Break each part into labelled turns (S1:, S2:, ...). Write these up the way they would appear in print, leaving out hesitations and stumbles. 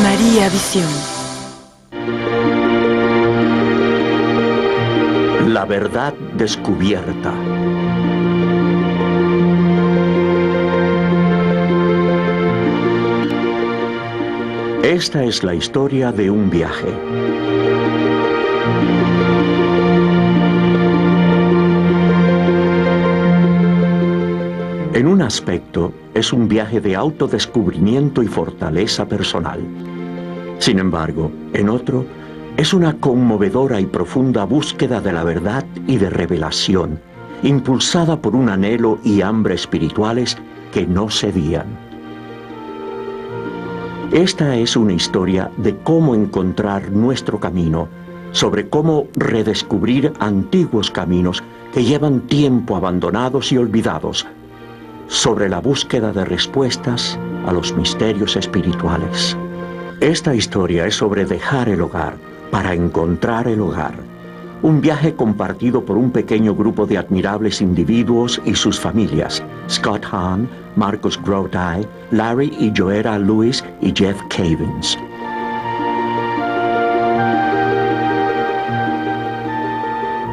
S1: María Visión.
S2: La verdad descubierta. Esta es la historia de un viaje. En un aspecto, es un viaje de autodescubrimiento y fortaleza personal. Sin embargo, en otro, es una conmovedora y profunda búsqueda de la verdad y de revelación, impulsada por un anhelo y hambre espirituales que no cedían. Esta es una historia de cómo encontrar nuestro camino, sobre cómo redescubrir antiguos caminos que llevan tiempo abandonados y olvidados, sobre la búsqueda de respuestas a los misterios espirituales. Esta historia es sobre dejar el hogar para encontrar el hogar. Un viaje compartido por un pequeño grupo de admirables individuos y sus familias: Scott Hahn, Marcus Grotey, Larry y Joera Lewis y Jeff Cavins.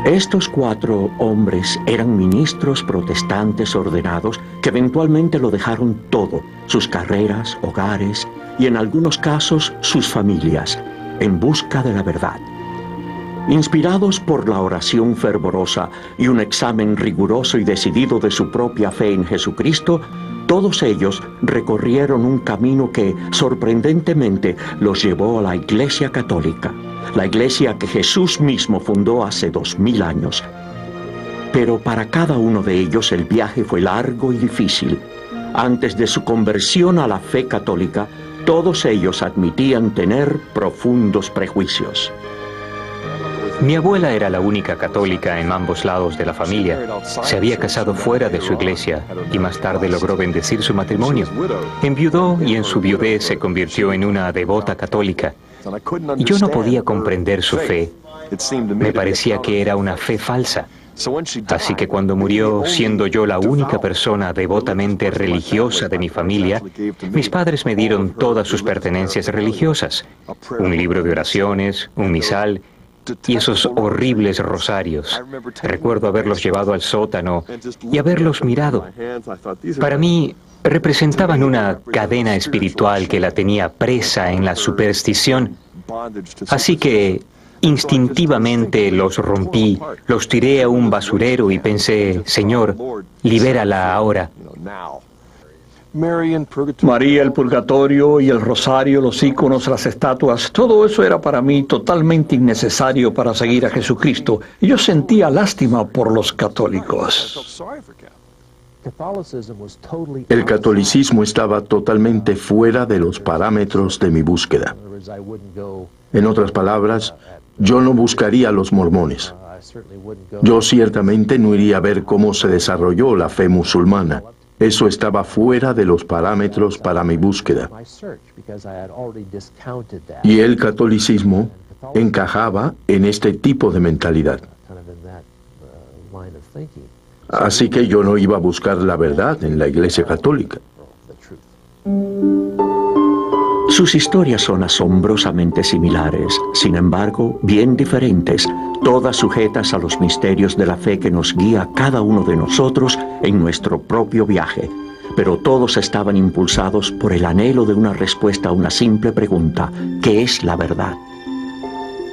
S2: Estos 4 hombres eran ministros protestantes ordenados que eventualmente lo dejaron todo, sus carreras, hogares y en algunos casos sus familias, en busca de la verdad. Inspirados por la oración fervorosa y un examen riguroso y decidido de su propia fe en Jesucristo, todos ellos recorrieron un camino que, sorprendentemente, los llevó a la Iglesia Católica, la iglesia que Jesús mismo fundó hace 2000 años. Pero para cada uno de ellos el viaje fue largo y difícil. Antes de su conversión a la fe católica, todos ellos admitían tener profundos prejuicios.
S3: Mi abuela era la única católica en ambos lados de la familia. Se había casado fuera de su iglesia y más tarde logró bendecir su matrimonio. Enviudó y en su viudez se convirtió en una devota católica. Yo no podía comprender su fe. Me parecía que era una fe falsa. Así que cuando murió, siendo yo la única persona devotamente religiosa de mi familia, mis padres me dieron todas sus pertenencias religiosas: un libro de oraciones, un misal y esos horribles rosarios. Recuerdo haberlos llevado al sótano y haberlos mirado. Para mí, representaban una cadena espiritual que la tenía presa en la superstición. Así que instintivamente los rompí, los tiré a un basurero y pensé: Señor, libérala ahora.
S4: María, el purgatorio y el rosario, los íconos, las estatuas, todo eso era para mí totalmente innecesario para seguir a Jesucristo. Y yo sentía lástima por los católicos.
S5: El catolicismo estaba totalmente fuera de los parámetros de mi búsqueda. En otras palabras, yo no buscaría a los mormones. Yo ciertamente no iría a ver cómo se desarrolló la fe musulmana. Eso estaba fuera de los parámetros para mi búsqueda. Y el catolicismo encajaba en este tipo de mentalidad. Así que yo no iba a buscar la verdad en la Iglesia Católica.
S2: Sus historias son asombrosamente similares, sin embargo, bien diferentes, todas sujetas a los misterios de la fe que nos guía a cada uno de nosotros en nuestro propio viaje. Pero todos estaban impulsados por el anhelo de una respuesta a una simple pregunta: ¿qué es la verdad?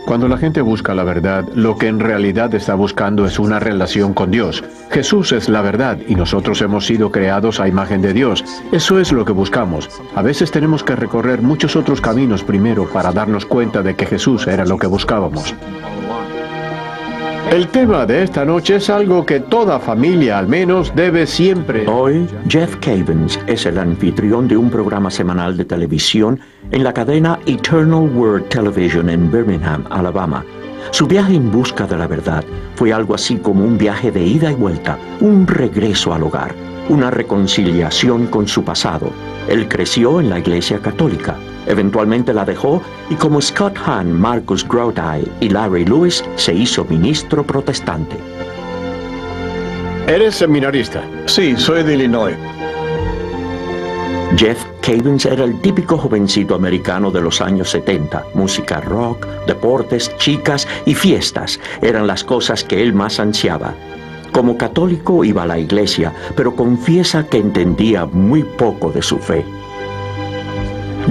S6: Cuando la gente busca la verdad, lo que en realidad está buscando es una relación con Dios. Jesús es la verdad y nosotros hemos sido creados a imagen de Dios. Eso es lo que buscamos. A veces tenemos que recorrer muchos otros caminos primero para darnos cuenta de que Jesús era lo que buscábamos. El tema de esta noche es algo que toda familia al menos debe siempre...
S2: Hoy, Jeff Cavins es el anfitrión de un programa semanal de televisión en la cadena Eternal Word Television en Birmingham, Alabama. Su viaje en busca de la verdad fue algo así como un viaje de ida y vuelta, un regreso al hogar, una reconciliación con su pasado. Él creció en la Iglesia Católica, eventualmente la dejó y como Scott Hahn, Marcus Grotey y Larry Lewis se hizo ministro protestante.
S6: ¿Eres seminarista?
S4: Sí, soy de Illinois.
S2: Jeff Cavins era el típico jovencito americano de los años 70. Música rock, deportes, chicas y fiestas eran las cosas que él más ansiaba. Como católico iba a la iglesia, pero confiesa que entendía muy poco de su fe.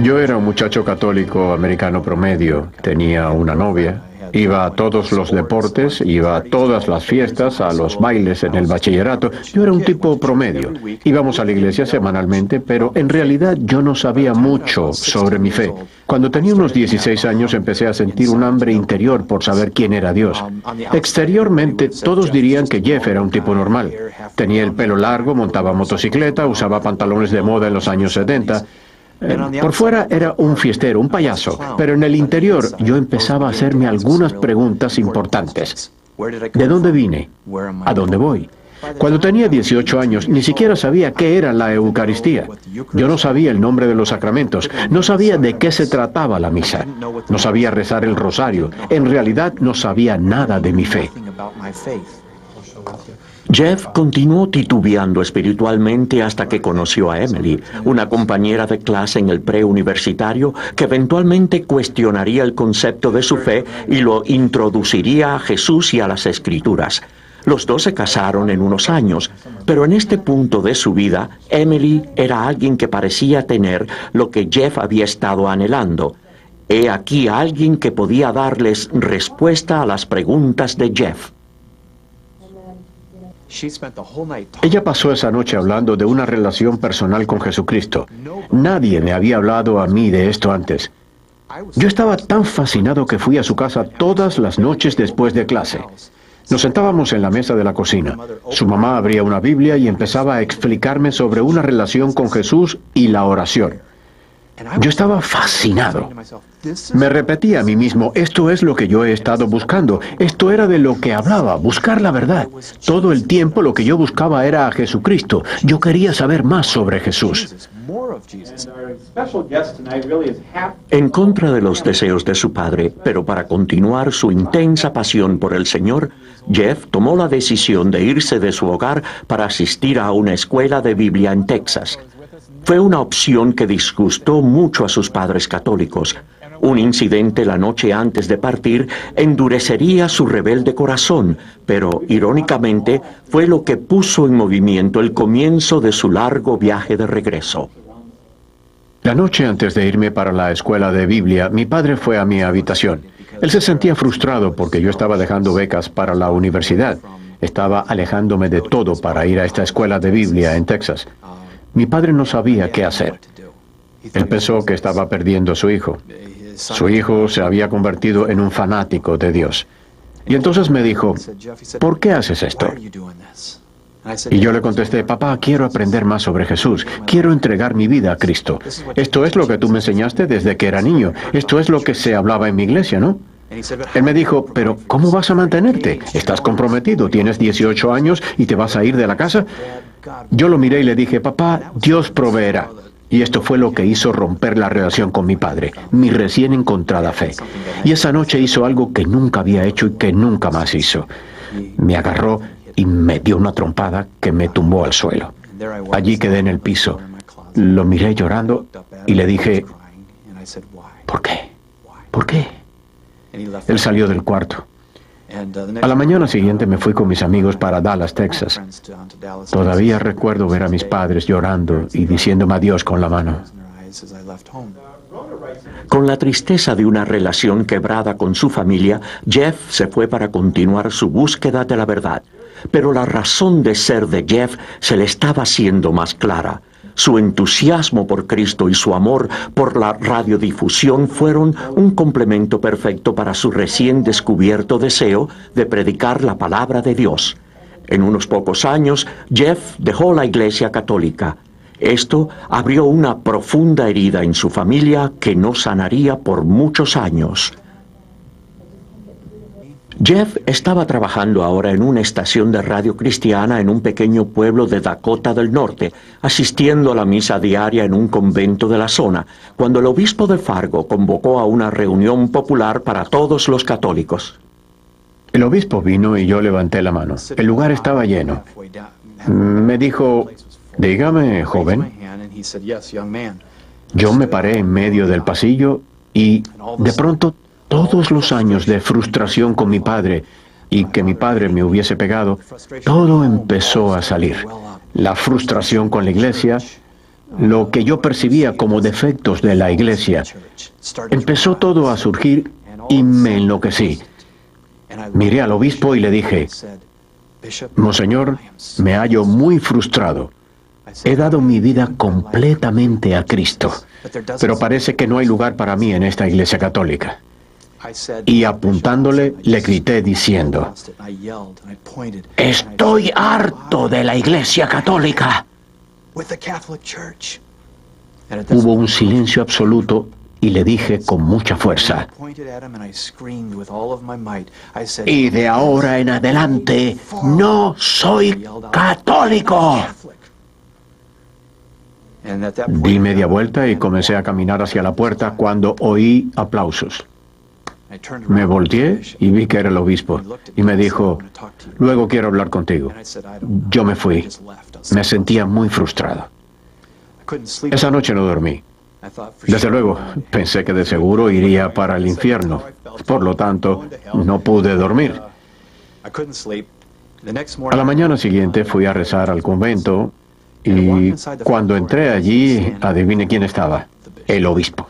S6: Yo era un muchacho católico americano promedio, tenía una novia, iba a todos los deportes, iba a todas las fiestas, a los bailes en el bachillerato. Yo era un tipo promedio. Íbamos a la iglesia semanalmente, pero en realidad yo no sabía mucho sobre mi fe. Cuando tenía unos 16 años empecé a sentir un hambre interior por saber quién era Dios. Exteriormente todos dirían que Jeff era un tipo normal. Tenía el pelo largo, montaba motocicleta, usaba pantalones de moda en los años 70. Por fuera era un fiestero, un payaso, pero en el interior yo empezaba a hacerme algunas preguntas importantes. ¿De dónde vine? ¿A dónde voy? Cuando tenía 18 años, ni siquiera sabía qué era la Eucaristía. Yo no sabía el nombre de los sacramentos, no sabía de qué se trataba la misa, no sabía rezar el rosario, en realidad no sabía nada de mi fe.
S2: Jeff continuó titubeando espiritualmente hasta que conoció a Emily, una compañera de clase en el preuniversitario que eventualmente cuestionaría el concepto de su fe y lo introduciría a Jesús y a las Escrituras. Los dos se casaron en unos años, pero en este punto de su vida, Emily era alguien que parecía tener lo que Jeff había estado anhelando. He aquí a alguien que podía darles respuesta a las preguntas de Jeff.
S6: Ella pasó esa noche hablando de una relación personal con Jesucristo. Nadie me había hablado a mí de esto antes. Yo estaba tan fascinado que fui a su casa todas las noches después de clase. Nos sentábamos en la mesa de la cocina. Su mamá abría una Biblia y empezaba a explicarme sobre una relación con Jesús y la oración. Yo estaba fascinado. Me repetía a mí mismo, esto es lo que yo he estado buscando. Esto era de lo que hablaba, buscar la verdad. Todo el tiempo lo que yo buscaba era a Jesucristo. Yo quería saber más sobre Jesús.
S2: En contra de los deseos de su padre, pero para continuar su intensa pasión por el Señor, Jeff tomó la decisión de irse de su hogar para asistir a una escuela de Biblia en Texas. Fue una opción que disgustó mucho a sus padres católicos. Un incidente la noche antes de partir endurecería su rebelde corazón, pero irónicamente fue lo que puso en movimiento el comienzo de su largo viaje de regreso.
S6: La noche antes de irme para la escuela de Biblia, mi padre fue a mi habitación. Él se sentía frustrado porque yo estaba dejando becas para la universidad. Estaba alejándome de todo para ir a esta escuela de Biblia en Texas. Mi padre no sabía qué hacer. Él pensó que estaba perdiendo a su hijo. Su hijo se había convertido en un fanático de Dios. Y entonces me dijo, ¿por qué haces esto? Y yo le contesté, papá, quiero aprender más sobre Jesús. Quiero entregar mi vida a Cristo. Esto es lo que tú me enseñaste desde que era niño. Esto es lo que se hablaba en mi iglesia, ¿no? Él me dijo, pero ¿cómo vas a mantenerte? ¿Estás comprometido? ¿Tienes 18 años y te vas a ir de la casa? Yo lo miré y le dije, papá, Dios proveerá. Y esto fue lo que hizo romper la relación con mi padre, mi recién encontrada fe. Y esa noche hizo algo que nunca había hecho y que nunca más hizo. Me agarró y me dio una trompada que me tumbó al suelo. Allí quedé en el piso. Lo miré llorando y le dije, ¿por qué? ¿Por qué? Él salió del cuarto. A la mañana siguiente me fui con mis amigos para Dallas, Texas. Todavía recuerdo ver a mis padres llorando y diciéndome adiós con la mano.
S2: Con la tristeza de una relación quebrada con su familia, Jeff se fue para continuar su búsqueda de la verdad. Pero la razón de ser de Jeff se le estaba haciendo más clara. Su entusiasmo por Cristo y su amor por la radiodifusión fueron un complemento perfecto para su recién descubierto deseo de predicar la palabra de Dios. En unos pocos años, Jeff dejó la Iglesia Católica. Esto abrió una profunda herida en su familia que no sanaría por muchos años. Jeff estaba trabajando ahora en una estación de radio cristiana en un pequeño pueblo de Dakota del Norte, asistiendo a la misa diaria en un convento de la zona, cuando el obispo de Fargo convocó a una reunión popular para todos los católicos.
S6: El obispo vino y yo levanté la mano. El lugar estaba lleno. Me dijo, Dígame, joven. Yo me paré en medio del pasillo y de pronto todos los años de frustración con mi padre y que mi padre me hubiese pegado, todo empezó a salir. La frustración con la iglesia, lo que yo percibía como defectos de la iglesia, empezó todo a surgir y me enloquecí. Miré al obispo y le dije: Monseñor, me hallo muy frustrado. He dado mi vida completamente a Cristo, pero parece que no hay lugar para mí en esta iglesia católica. Y apuntándole, le grité diciendo: estoy harto de la iglesia católica. Hubo un silencio absoluto y le dije con mucha fuerza: y de ahora en adelante no soy católico. Di media vuelta y comencé a caminar hacia la puerta cuando oí aplausos. Me volteé y vi que era el obispo y me dijo: luego quiero hablar contigo. Yo me fui. Me sentía muy frustrado. Esa noche no dormí. Desde luego, pensé que de seguro iría para el infierno. Por lo tanto, no pude dormir. A la mañana siguiente fui a rezar al convento y cuando entré allí, adivine quién estaba: el obispo.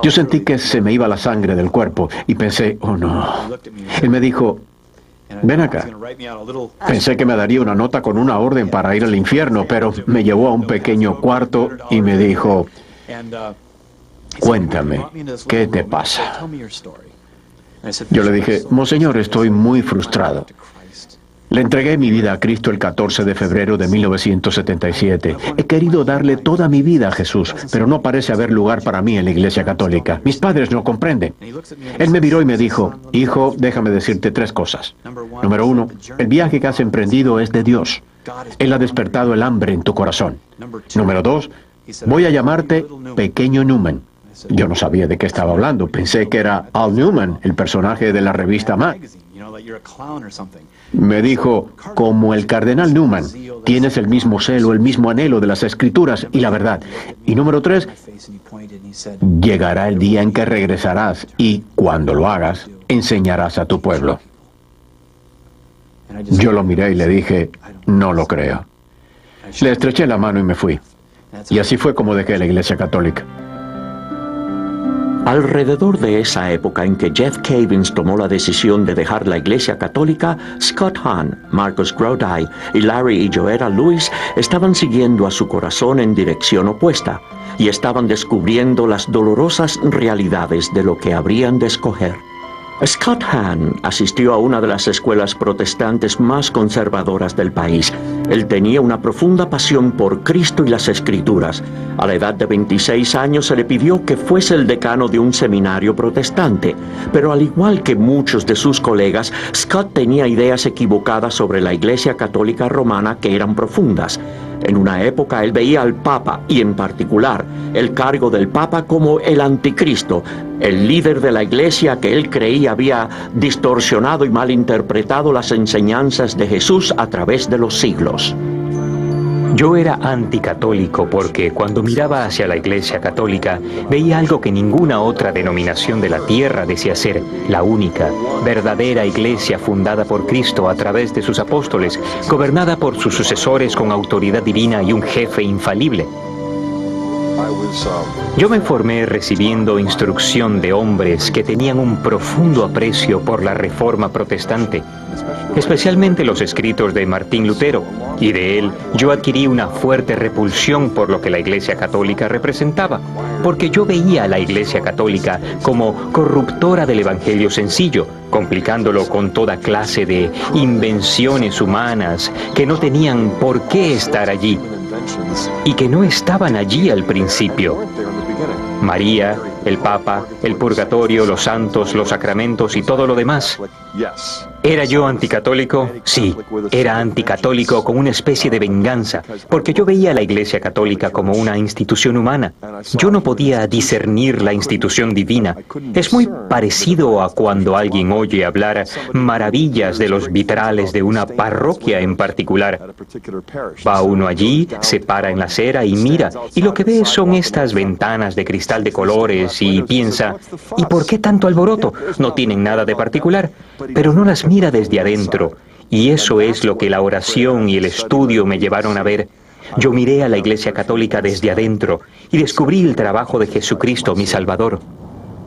S6: Yo sentí que se me iba la sangre del cuerpo y pensé: oh no. Él me dijo: ven acá. Pensé que me daría una nota con una orden para ir al infierno, pero me llevó a un pequeño cuarto y me dijo: cuéntame, ¿qué te pasa? Yo le dije: Monseñor, estoy muy frustrado. Le entregué mi vida a Cristo el 14 de febrero de 1977. He querido darle toda mi vida a Jesús, pero no parece haber lugar para mí en la Iglesia Católica. Mis padres no comprenden. Él me miró y me dijo: hijo, déjame decirte 3 cosas. Número 1, el viaje que has emprendido es de Dios. Él ha despertado el hambre en tu corazón. Número 2, voy a llamarte Pequeño Newman. Yo no sabía de qué estaba hablando. Pensé que era Al Newman, el personaje de la revista Mad. Me dijo: como el cardenal Newman, tienes el mismo celo, el mismo anhelo de las Escrituras y la verdad. Y número 3, llegará el día en que regresarás y, cuando lo hagas, enseñarás a tu pueblo. Yo lo miré y le dije: no lo creo. Le estreché la mano y me fui. Y así fue como dejé la Iglesia Católica.
S2: Alrededor de esa época en que Jeff Cavins tomó la decisión de dejar la Iglesia Católica, Scott Hahn, Marcus Grody y Larry y Joetta Lewis estaban siguiendo a su corazón en dirección opuesta y estaban descubriendo las dolorosas realidades de lo que habrían de escoger. Scott Hahn asistió a una de las escuelas protestantes más conservadoras del país. Él tenía una profunda pasión por Cristo y las Escrituras. A la edad de 26 años se le pidió que fuese el decano de un seminario protestante, pero al igual que muchos de sus colegas, Scott tenía ideas equivocadas sobre la Iglesia Católica Romana que eran profundas. En una época él veía al Papa, y en particular el cargo del Papa, como el anticristo, el líder de la Iglesia que él creía había distorsionado y malinterpretado las enseñanzas de Jesús a través de los siglos.
S3: Yo era anticatólico porque cuando miraba hacia la Iglesia Católica veía algo que ninguna otra denominación de la tierra decía ser: la única, verdadera Iglesia fundada por Cristo a través de sus apóstoles, gobernada por sus sucesores con autoridad divina y un jefe infalible. Yo me formé recibiendo instrucción de hombres que tenían un profundo aprecio por la Reforma protestante, especialmente los escritos de Martín Lutero, y de él yo adquirí una fuerte repulsión por lo que la Iglesia Católica representaba, porque yo veía a la Iglesia Católica como corruptora del Evangelio sencillo, complicándolo con toda clase de invenciones humanas que no tenían por qué estar allí, y que no estaban allí al principio. María, el Papa, el purgatorio, los santos, los sacramentos y todo lo demás. ¿Era yo anticatólico? Sí, era anticatólico con una especie de venganza, porque yo veía a la Iglesia Católica como una institución humana. Yo no podía discernir la institución divina. Es muy parecido a cuando alguien oye hablar maravillas de los vitrales de una parroquia en particular. Va uno allí, se para en la acera y mira, y lo que ve son estas ventanas de cristal de colores y piensa, ¿y por qué tanto alboroto? No tienen nada de particular, pero no las mira desde adentro, y eso es lo que la oración y el estudio me llevaron a ver. Yo miré a la Iglesia Católica desde adentro y descubrí el trabajo de Jesucristo, mi Salvador.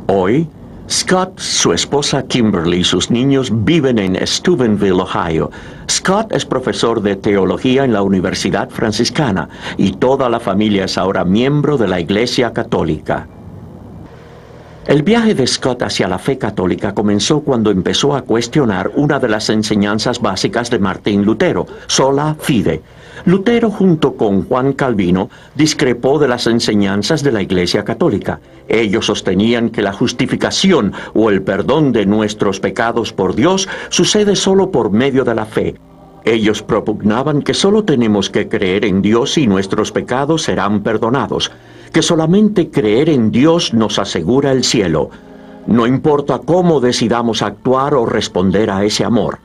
S2: Hoy, Scott, su esposa Kimberly y sus niños viven en Steubenville, Ohio. Scott es profesor de teología en la Universidad Franciscana y toda la familia es ahora miembro de la Iglesia Católica. El viaje de Scott hacia la fe católica comenzó cuando empezó a cuestionar una de las enseñanzas básicas de Martín Lutero, sola fide. Lutero, junto con Juan Calvino, discrepó de las enseñanzas de la Iglesia Católica. Ellos sostenían que la justificación o el perdón de nuestros pecados por Dios sucede solo por medio de la fe. Ellos propugnaban que solo tenemos que creer en Dios y nuestros pecados serán perdonados, que solamente creer en Dios nos asegura el cielo. No importa cómo decidamos actuar o responder a ese amor.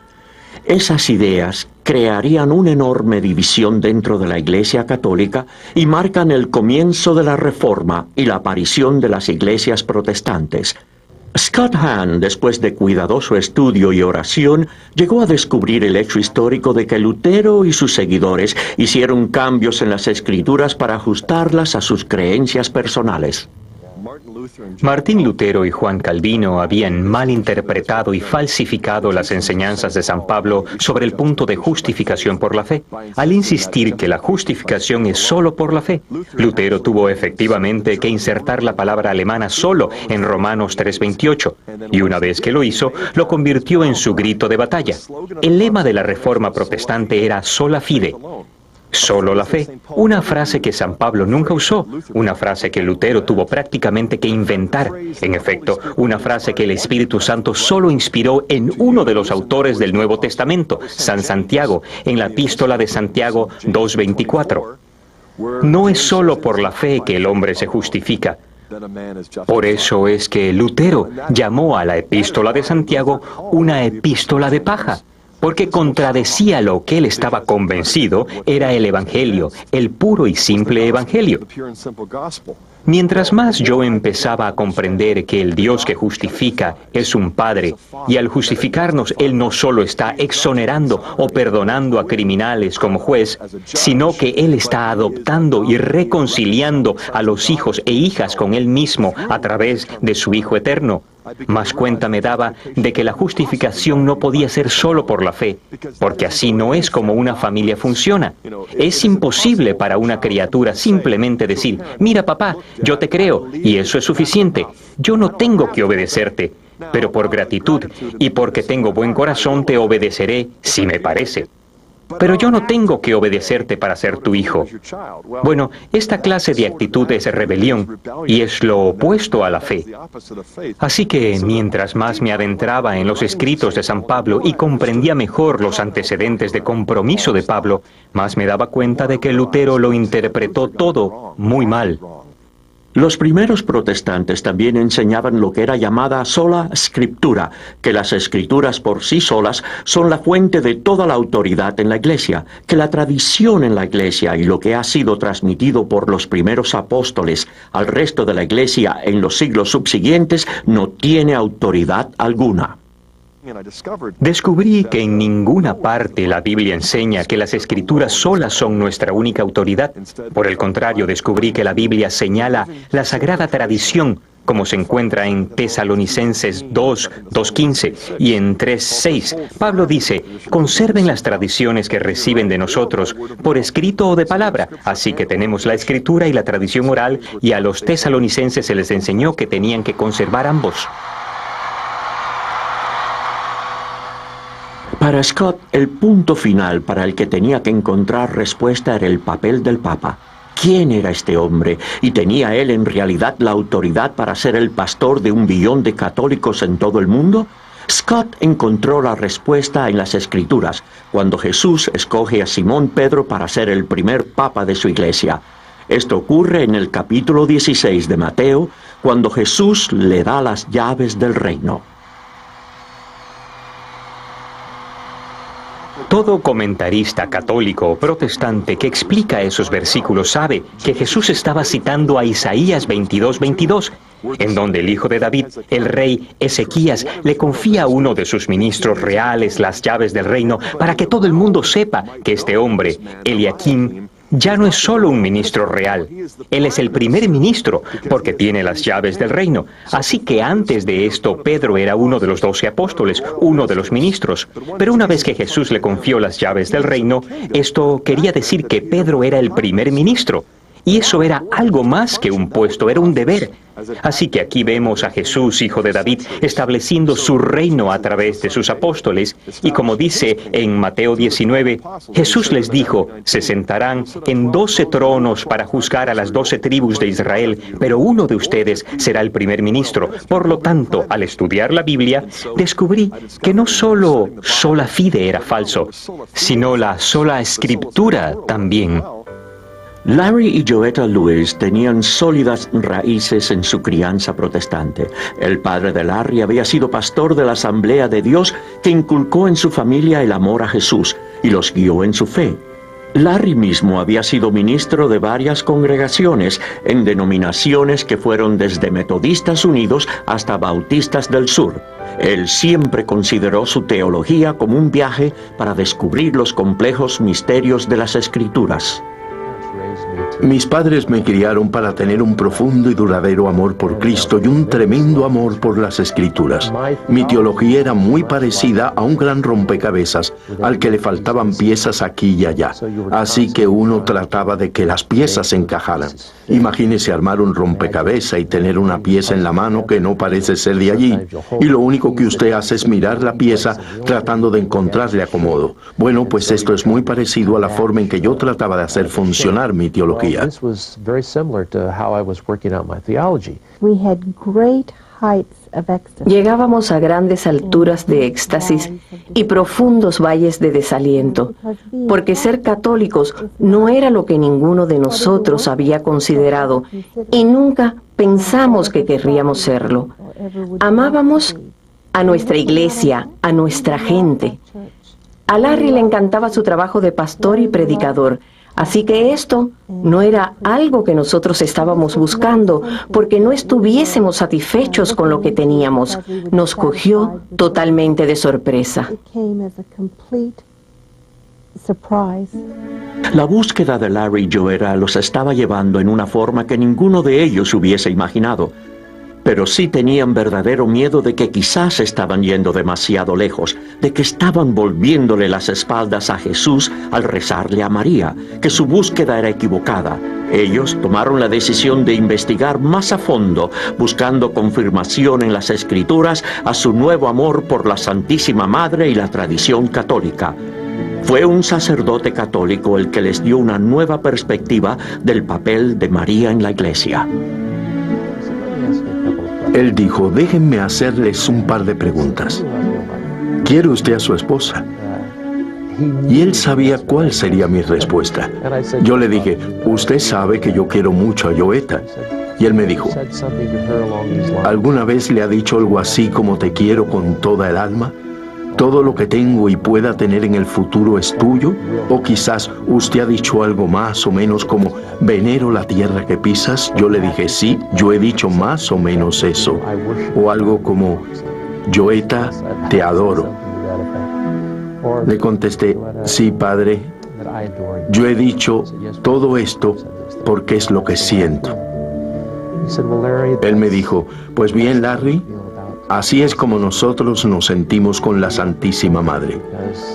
S2: Esas ideas crearían una enorme división dentro de la Iglesia Católica y marcan el comienzo de la Reforma y la aparición de las iglesias protestantes. Scott Hahn, después de cuidadoso estudio y oración, llegó a descubrir el hecho histórico de que Lutero y sus seguidores hicieron cambios en las Escrituras para ajustarlas a sus creencias personales.
S3: Martín Lutero y Juan Calvino habían malinterpretado y falsificado las enseñanzas de San Pablo sobre el punto de justificación por la fe, al insistir que la justificación es solo por la fe. Lutero tuvo efectivamente que insertar la palabra alemana solo en Romanos 3:28, y una vez que lo hizo, lo convirtió en su grito de batalla. El lema de la Reforma protestante era sola fide, solo la fe, una frase que San Pablo nunca usó, una frase que Lutero tuvo prácticamente que inventar. En efecto, una frase que el Espíritu Santo solo inspiró en uno de los autores del Nuevo Testamento, San Santiago, en la Epístola de Santiago 2:24. No es solo por la fe que el hombre se justifica. Por eso es que Lutero llamó a la Epístola de Santiago una epístola de paja, porque contradecía lo que él estaba convencido era el Evangelio, el puro y simple Evangelio. Mientras más yo empezaba a comprender que el Dios que justifica es un Padre, y al justificarnos Él no solo está exonerando o perdonando a criminales como juez, sino que Él está adoptando y reconciliando a los hijos e hijas con Él mismo a través de su Hijo eterno, más cuenta me daba de que la justificación no podía ser solo por la fe, porque así no es como una familia funciona. Es imposible para una criatura simplemente decir, mira papá, yo te creo, y eso es suficiente. Yo no tengo que obedecerte, pero por gratitud y porque tengo buen corazón te obedeceré si me parece. Pero yo no tengo que obedecerte para ser tu hijo. Bueno, esta clase de actitud es rebelión y es lo opuesto a la fe. Así que mientras más me adentraba en los escritos de San Pablo y comprendía mejor los antecedentes de compromiso de Pablo, más me daba cuenta de que Lutero lo interpretó todo muy mal.
S2: Los primeros protestantes también enseñaban lo que era llamada sola scriptura, que las escrituras por sí solas son la fuente de toda la autoridad en la Iglesia, que la tradición en la Iglesia y lo que ha sido transmitido por los primeros apóstoles al resto de la Iglesia en los siglos subsiguientes no tiene autoridad alguna.
S3: Descubrí que en ninguna parte la Biblia enseña que las Escrituras solas son nuestra única autoridad. Por el contrario, descubrí que la Biblia señala la sagrada tradición, como se encuentra en Tesalonicenses 2:15 y en 3:6. Pablo dice, conserven las tradiciones que reciben de nosotros, por escrito o de palabra. Así que tenemos la Escritura y la tradición oral, y a los tesalonicenses se les enseñó que tenían que conservar ambos.
S2: Para Scott, el punto final para el que tenía que encontrar respuesta era el papel del Papa. ¿Quién era este hombre? ¿Y tenía él en realidad la autoridad para ser el pastor de 1 billón de católicos en todo el mundo? Scott encontró la respuesta en las Escrituras, cuando Jesús escoge a Simón Pedro para ser el primer papa de su iglesia. Esto ocurre en el capítulo 16 de Mateo, cuando Jesús le da las llaves del reino.
S3: Todo comentarista católico o protestante que explica esos versículos sabe que Jesús estaba citando a Isaías 22:22, en donde el hijo de David, el rey Ezequías, le confía a uno de sus ministros reales las llaves del reino para que todo el mundo sepa que este hombre, Eliakim, ya no es solo un ministro real. Él es el primer ministro porque tiene las llaves del reino. Así que antes de esto, Pedro era uno de los 12 apóstoles, uno de los ministros. Pero una vez que Jesús le confió las llaves del reino, esto quería decir que Pedro era el primer ministro. Y eso era algo más que un puesto, era un deber. Así que aquí vemos a Jesús, hijo de David, estableciendo su reino a través de sus apóstoles. Y como dice en Mateo 19, Jesús les dijo, se sentarán en 12 tronos para juzgar a las 12 tribus de Israel, pero uno de ustedes será el primer ministro. Por lo tanto, al estudiar la Biblia, descubrí que no solo sola fide era falso, sino la sola escritura también.
S2: Larry y Joetta Lewis tenían sólidas raíces en su crianza protestante. El padre de Larry había sido pastor de la Asamblea de Dios que inculcó en su familia el amor a Jesús y los guió en su fe. Larry mismo había sido ministro de varias congregaciones en denominaciones que fueron desde Metodistas Unidos hasta Bautistas del Sur. Él siempre consideró su teología como un viaje para descubrir los complejos misterios de las Escrituras.
S5: Mis padres me criaron para tener un profundo y duradero amor por Cristo y un tremendo amor por las Escrituras. Mi teología era muy parecida a un gran rompecabezas al que le faltaban piezas aquí y allá. Así que uno trataba de que las piezas encajaran. Imagínese armar un rompecabezas y tener una pieza en la mano que no parece ser de allí. Y lo único que usted hace es mirar la pieza tratando de encontrarle acomodo. Bueno, pues esto es muy parecido a la forma en que yo trataba de hacer funcionar mi teología.
S1: Llegábamos a grandes alturas de éxtasis y profundos valles de desaliento, porque ser católicos no era lo que ninguno de nosotros había considerado y nunca pensamos que querríamos serlo. Amábamos a nuestra iglesia, a nuestra gente. A Larry le encantaba su trabajo de pastor y predicador. Así que esto no era algo que nosotros estábamos buscando porque no estuviésemos satisfechos con lo que teníamos. Nos cogió totalmente de sorpresa.
S2: La búsqueda de Larry y Joetta los estaba llevando en una forma que ninguno de ellos hubiese imaginado. Pero sí tenían verdadero miedo de que quizás estaban yendo demasiado lejos, de que estaban volviéndole las espaldas a Jesús al rezarle a María, que su búsqueda era equivocada. Ellos tomaron la decisión de investigar más a fondo, buscando confirmación en las Escrituras a su nuevo amor por la Santísima Madre y la tradición católica. Fue un sacerdote católico el que les dio una nueva perspectiva del papel de María en la Iglesia.
S5: Él dijo, déjenme hacerles un par de preguntas. ¿Quiere usted a su esposa? Y él sabía cuál sería mi respuesta. Yo le dije, usted sabe que yo quiero mucho a Joetta. Y él me dijo, ¿alguna vez le ha dicho algo así como te quiero con toda el alma? ¿Todo lo que tengo y pueda tener en el futuro es tuyo? ¿O quizás usted ha dicho algo más o menos como, venero la tierra que pisas? Yo le dije, sí, yo he dicho más o menos eso. O algo como, Joetta, te adoro. Le contesté, sí, padre, yo he dicho todo esto porque es lo que siento. Él me dijo, pues bien, Larry, así es como nosotros nos sentimos con la Santísima Madre.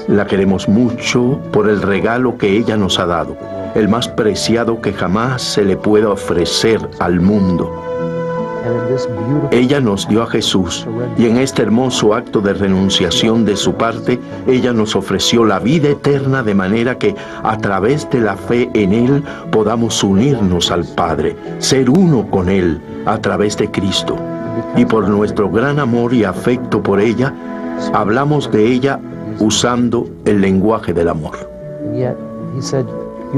S5: La queremos mucho por el regalo que ella nos ha dado, el más preciado que jamás se le pueda ofrecer al mundo. Ella nos dio a Jesús y en este hermoso acto de renunciación de su parte, ella nos ofreció la vida eterna de manera que a través de la fe en Él podamos unirnos al Padre, ser uno con Él a través de Cristo. Y por nuestro gran amor y afecto por ella, Hablamos de ella usando el lenguaje del amor.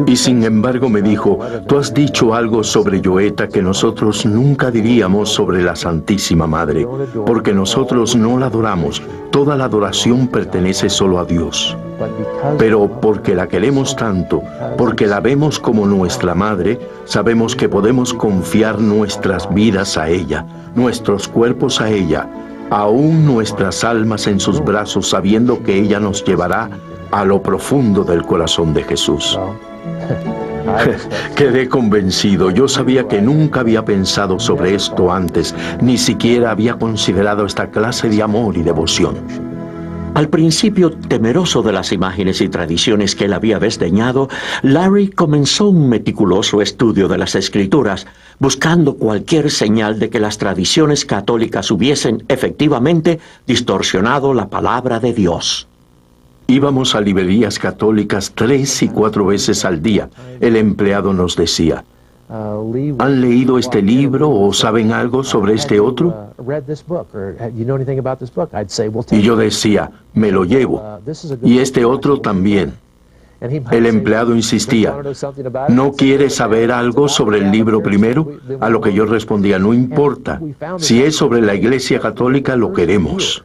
S5: Y sin embargo me dijo, tú has dicho algo sobre Joetta que nosotros nunca diríamos sobre la Santísima Madre, porque nosotros no la adoramos, toda la adoración pertenece solo a Dios. Pero porque la queremos tanto, porque la vemos como nuestra Madre, sabemos que podemos confiar nuestras vidas a ella, nuestros cuerpos a ella, aún nuestras almas en sus brazos, sabiendo que ella nos llevará a lo profundo del corazón de Jesús. Quedé convencido. Yo sabía que nunca había pensado sobre esto antes, ni siquiera había considerado esta clase de amor y devoción.
S2: Al principio, temeroso de las imágenes y tradiciones que él había desdeñado, Larry comenzó un meticuloso estudio de las Escrituras, buscando cualquier señal de que las tradiciones católicas hubiesen efectivamente distorsionado la palabra de Dios.
S5: Íbamos a librerías católicas 3 y 4 veces al día. El empleado nos decía, ¿han leído este libro o saben algo sobre este otro? Y yo decía, me lo llevo. Y este otro también. El empleado insistía, ¿no quiere saber algo sobre el libro primero? A lo que yo respondía, no importa. Si es sobre la Iglesia Católica, lo queremos.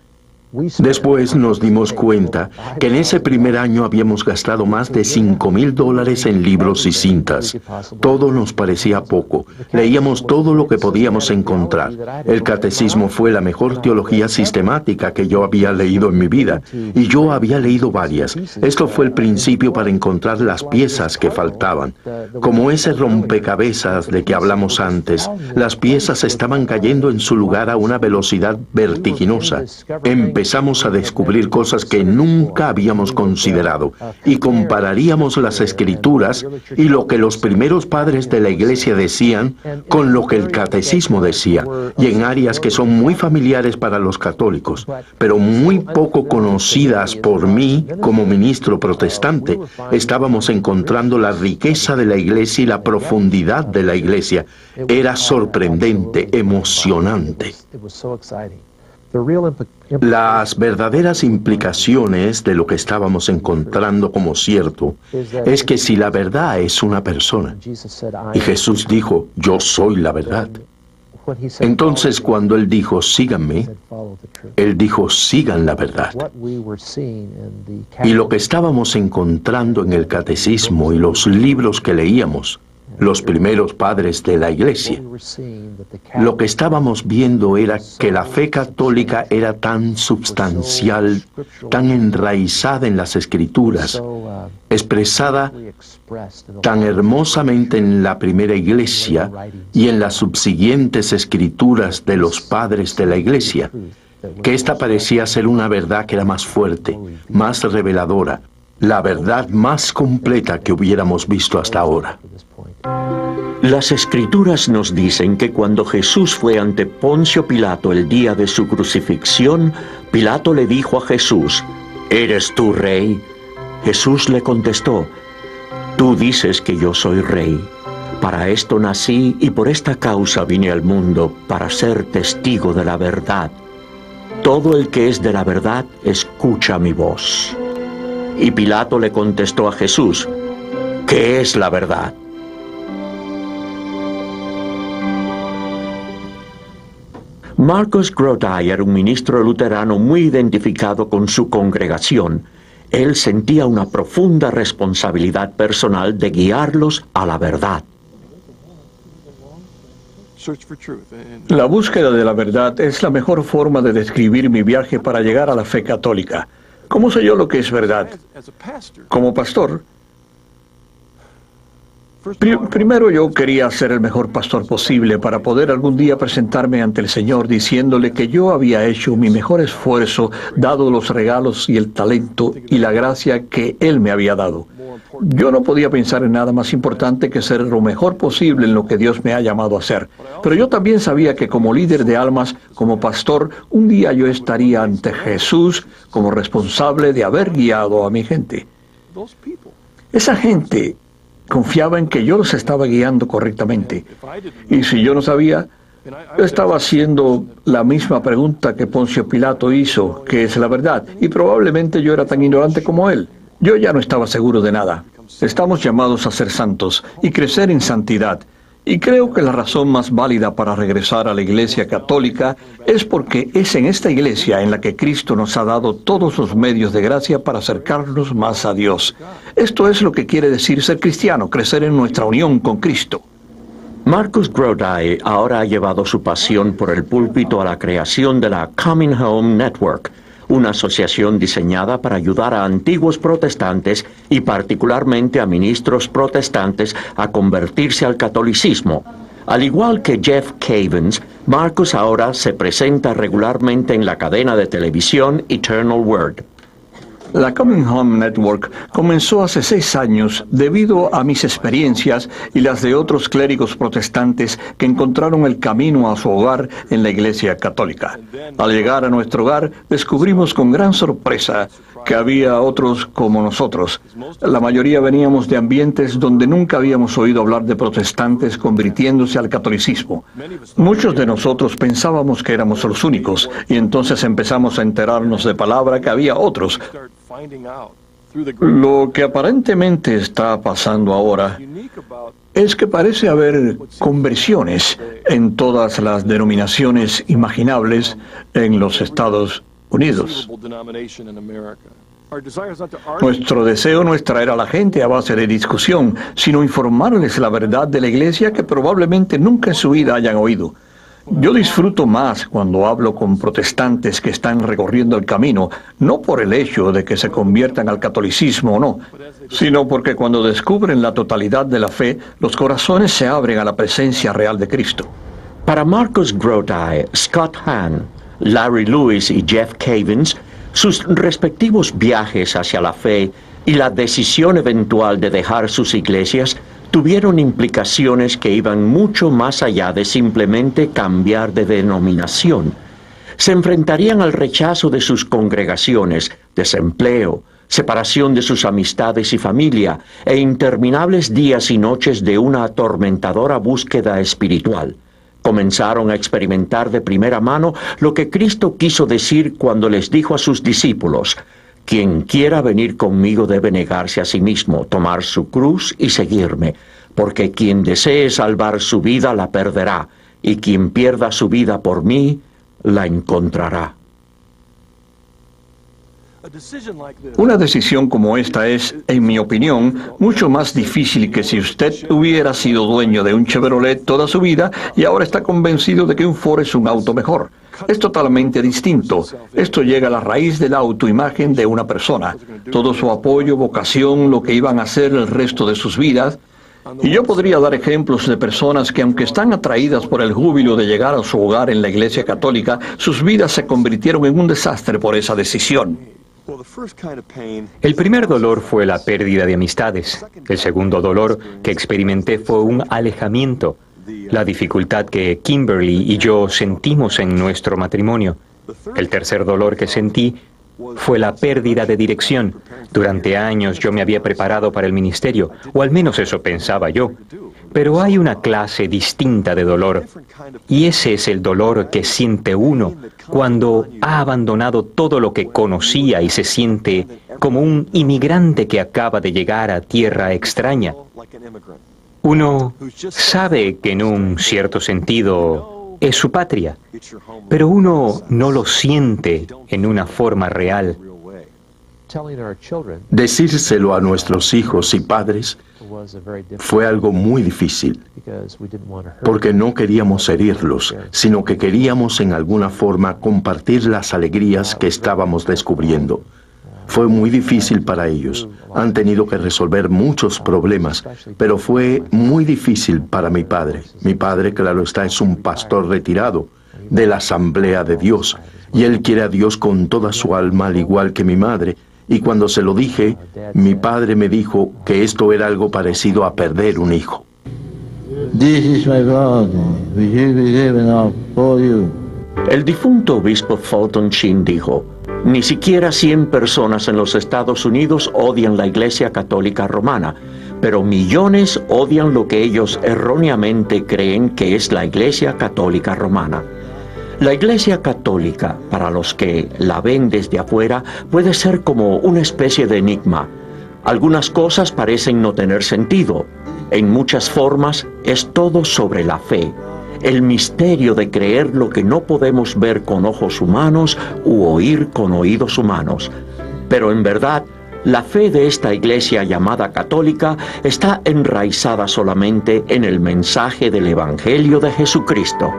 S5: Después nos dimos cuenta que en ese primer año habíamos gastado más de $5,000 en libros y cintas. Todo nos parecía poco. Leíamos todo lo que podíamos encontrar. El catecismo fue la mejor teología sistemática que yo había leído en mi vida, y yo había leído varias. Esto fue el principio para encontrar las piezas que faltaban. Como ese rompecabezas de que hablamos antes, las piezas estaban cayendo en su lugar a una velocidad vertiginosa. Empezamos a descubrir cosas que nunca habíamos considerado y compararíamos las Escrituras y lo que los primeros padres de la Iglesia decían con lo que el catecismo decía, y en áreas que son muy familiares para los católicos, pero muy poco conocidas por mí como ministro protestante. Estábamos encontrando la riqueza de la Iglesia y la profundidad de la Iglesia. Era sorprendente, emocionante. Las verdaderas implicaciones de lo que estábamos encontrando como cierto es que si la verdad es una persona, y Jesús dijo, yo soy la verdad, entonces cuando Él dijo, síganme, Él dijo, sigan la verdad. Y lo que estábamos encontrando en el catecismo y los libros que leíamos, los primeros padres de la Iglesia, lo que estábamos viendo era que la fe católica era tan substancial, tan enraizada en las Escrituras, expresada tan hermosamente en la primera Iglesia y en las subsiguientes Escrituras de los padres de la Iglesia, que esta parecía ser una verdad que era más fuerte, más reveladora, la verdad más completa que hubiéramos visto hasta ahora.
S2: Las Escrituras nos dicen que cuando Jesús fue ante Poncio Pilato el día de su crucifixión, Pilato le dijo a Jesús, ¿eres tú rey? Jesús le contestó, tú dices que yo soy rey. Para esto nací y por esta causa vine al mundo, para ser testigo de la verdad. Todo el que es de la verdad escucha mi voz. Y Pilato le contestó a Jesús, ¿qué es la verdad? Marcus Grodi era un ministro luterano muy identificado con su congregación. Él sentía una profunda responsabilidad personal de guiarlos a la verdad.
S4: La búsqueda de la verdad es la mejor forma de describir mi viaje para llegar a la fe católica. ¿Cómo sé yo lo que es verdad? Como pastor, primero yo quería ser el mejor pastor posible para poder algún día presentarme ante el Señor diciéndole que yo había hecho mi mejor esfuerzo, dado los regalos y el talento y la gracia que Él me había dado. Yo no podía pensar en nada más importante que ser lo mejor posible en lo que Dios me ha llamado a hacer. Pero yo también sabía que como líder de almas, como pastor, un día yo estaría ante Jesús como responsable de haber guiado a mi gente. Esa gente confiaba en que yo los estaba guiando correctamente. Y si yo no sabía, Yo estaba haciendo la misma pregunta que Poncio Pilato hizo, ¿qué es la verdad? Y probablemente yo era tan ignorante como él. Yo ya no estaba seguro de nada. Estamos llamados a ser santos y crecer en santidad. Y creo que la razón más válida para regresar a la Iglesia Católica es porque es en esta iglesia en la que Cristo nos ha dado todos los medios de gracia para acercarnos más a Dios. Esto es lo que quiere decir ser cristiano, crecer en nuestra unión con Cristo.
S2: Marcus Grodi ahora ha llevado su pasión por el púlpito a la creación de la Coming Home Network, una asociación diseñada para ayudar a antiguos protestantes y particularmente a ministros protestantes a convertirse al catolicismo. Al igual que Jeff Cavins, Marcus ahora se presenta regularmente en la cadena de televisión Eternal Word.
S4: La Coming Home Network comenzó hace 6 años debido a mis experiencias y las de otros clérigos protestantes que encontraron el camino a su hogar en la Iglesia Católica. Al llegar a nuestro hogar, descubrimos con gran sorpresa que había otros como nosotros. La mayoría veníamos de ambientes donde nunca habíamos oído hablar de protestantes convirtiéndose al catolicismo. Muchos de nosotros pensábamos que éramos los únicos y entonces empezamos a enterarnos de palabra que había otros. Lo que aparentemente está pasando ahora es que parece haber conversiones en todas las denominaciones imaginables en los Estados Unidos. Nuestro deseo no es traer a la gente a base de discusión, sino informarles la verdad de la Iglesia que probablemente nunca en su vida hayan oído. Yo disfruto más cuando hablo con protestantes que están recorriendo el camino, no por el hecho de que se conviertan al catolicismo o no, sino porque cuando descubren la totalidad de la fe, los corazones se abren a la presencia real de Cristo.
S2: Para Marcus Grodi, Scott Hahn, Larry Lewis y Jeff Cavins, sus respectivos viajes hacia la fe y la decisión eventual de dejar sus iglesias tuvieron implicaciones que iban mucho más allá de simplemente cambiar de denominación. Se enfrentarían al rechazo de sus congregaciones, desempleo, separación de sus amistades y familia, e interminables días y noches de una atormentadora búsqueda espiritual. Comenzaron a experimentar de primera mano lo que Cristo quiso decir cuando les dijo a sus discípulos: quien quiera venir conmigo debe negarse a sí mismo, tomar su cruz y seguirme, porque quien desee salvar su vida la perderá, y quien pierda su vida por mí, la encontrará.
S4: Una decisión como esta es, en mi opinión, mucho más difícil que si usted hubiera sido dueño de un Chevrolet toda su vida y ahora está convencido de que un Ford es un auto mejor. Es totalmente distinto. Esto llega a la raíz de la autoimagen de una persona, todo su apoyo, vocación, lo que iban a hacer el resto de sus vidas. Y yo podría dar ejemplos de personas que, aunque están atraídas por el júbilo de llegar a su hogar en la Iglesia Católica, sus vidas se convirtieron en un desastre por esa decisión.
S3: El primer dolor fue la pérdida de amistades. El segundo dolor que experimenté fue un alejamiento, la dificultad que Kimberly y yo sentimos en nuestro matrimonio. El tercer dolor que sentí fue la pérdida de dirección. Durante años yo me había preparado para el ministerio, o al menos eso pensaba yo. Pero hay una clase distinta de dolor, y ese es el dolor que siente uno cuando ha abandonado todo lo que conocía y se siente como un inmigrante que acaba de llegar a tierra extraña. Uno sabe que en un cierto sentido es su patria, pero uno no lo siente en una forma real.
S5: Decírselo a nuestros hijos y padres fue algo muy difícil, porque no queríamos herirlos, sino que queríamos en alguna forma compartir las alegrías que estábamos descubriendo. Fue muy difícil para ellos. Han tenido que resolver muchos problemas, pero fue muy difícil para mi padre. Mi padre, claro está, es un pastor retirado de la Asamblea de Dios, y él quiere a Dios con toda su alma, al igual que mi madre. Y cuando se lo dije, mi padre me dijo que esto era algo parecido a perder un hijo.
S2: El difunto obispo Fulton Sheen dijo: ni siquiera 100 personas en los Estados Unidos odian la Iglesia Católica Romana, pero millones odian lo que ellos erróneamente creen que es la Iglesia Católica Romana. La Iglesia Católica, para los que la ven desde afuera, puede ser como una especie de enigma. Algunas cosas parecen no tener sentido. En muchas formas es todo sobre la fe, el misterio de creer lo que no podemos ver con ojos humanos u oír con oídos humanos. Pero en verdad, la fe de esta iglesia llamada católica está enraizada solamente en el mensaje del Evangelio de Jesucristo.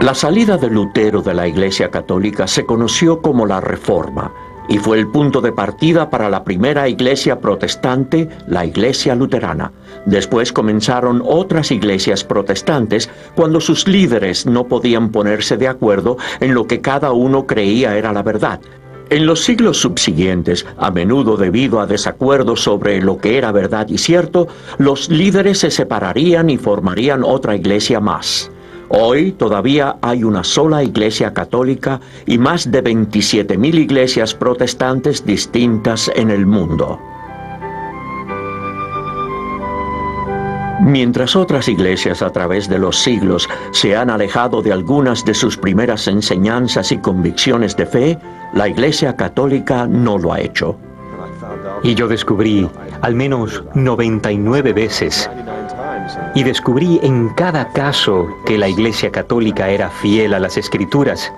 S2: La salida de Lutero de la Iglesia Católica se conoció como la Reforma y fue el punto de partida para la primera iglesia protestante, la Iglesia Luterana. Después comenzaron otras iglesias protestantes cuando sus líderes no podían ponerse de acuerdo en lo que cada uno creía era la verdad. En los siglos subsiguientes, a menudo debido a desacuerdos sobre lo que era verdad y cierto, los líderes se separarían y formarían otra iglesia más. Hoy todavía hay una sola iglesia católica y más de 27,000 iglesias protestantes distintas en el mundo. Mientras otras iglesias a través de los siglos se han alejado de algunas de sus primeras enseñanzas y convicciones de fe, la Iglesia Católica no lo ha hecho.
S3: Y yo descubrí al menos 99 veces, y descubrí en cada caso que la Iglesia Católica era fiel a las Escrituras.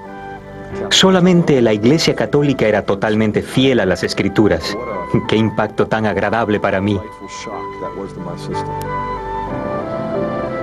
S3: Solamente la Iglesia Católica era totalmente fiel a las Escrituras. ¡Qué impacto tan agradable para mí!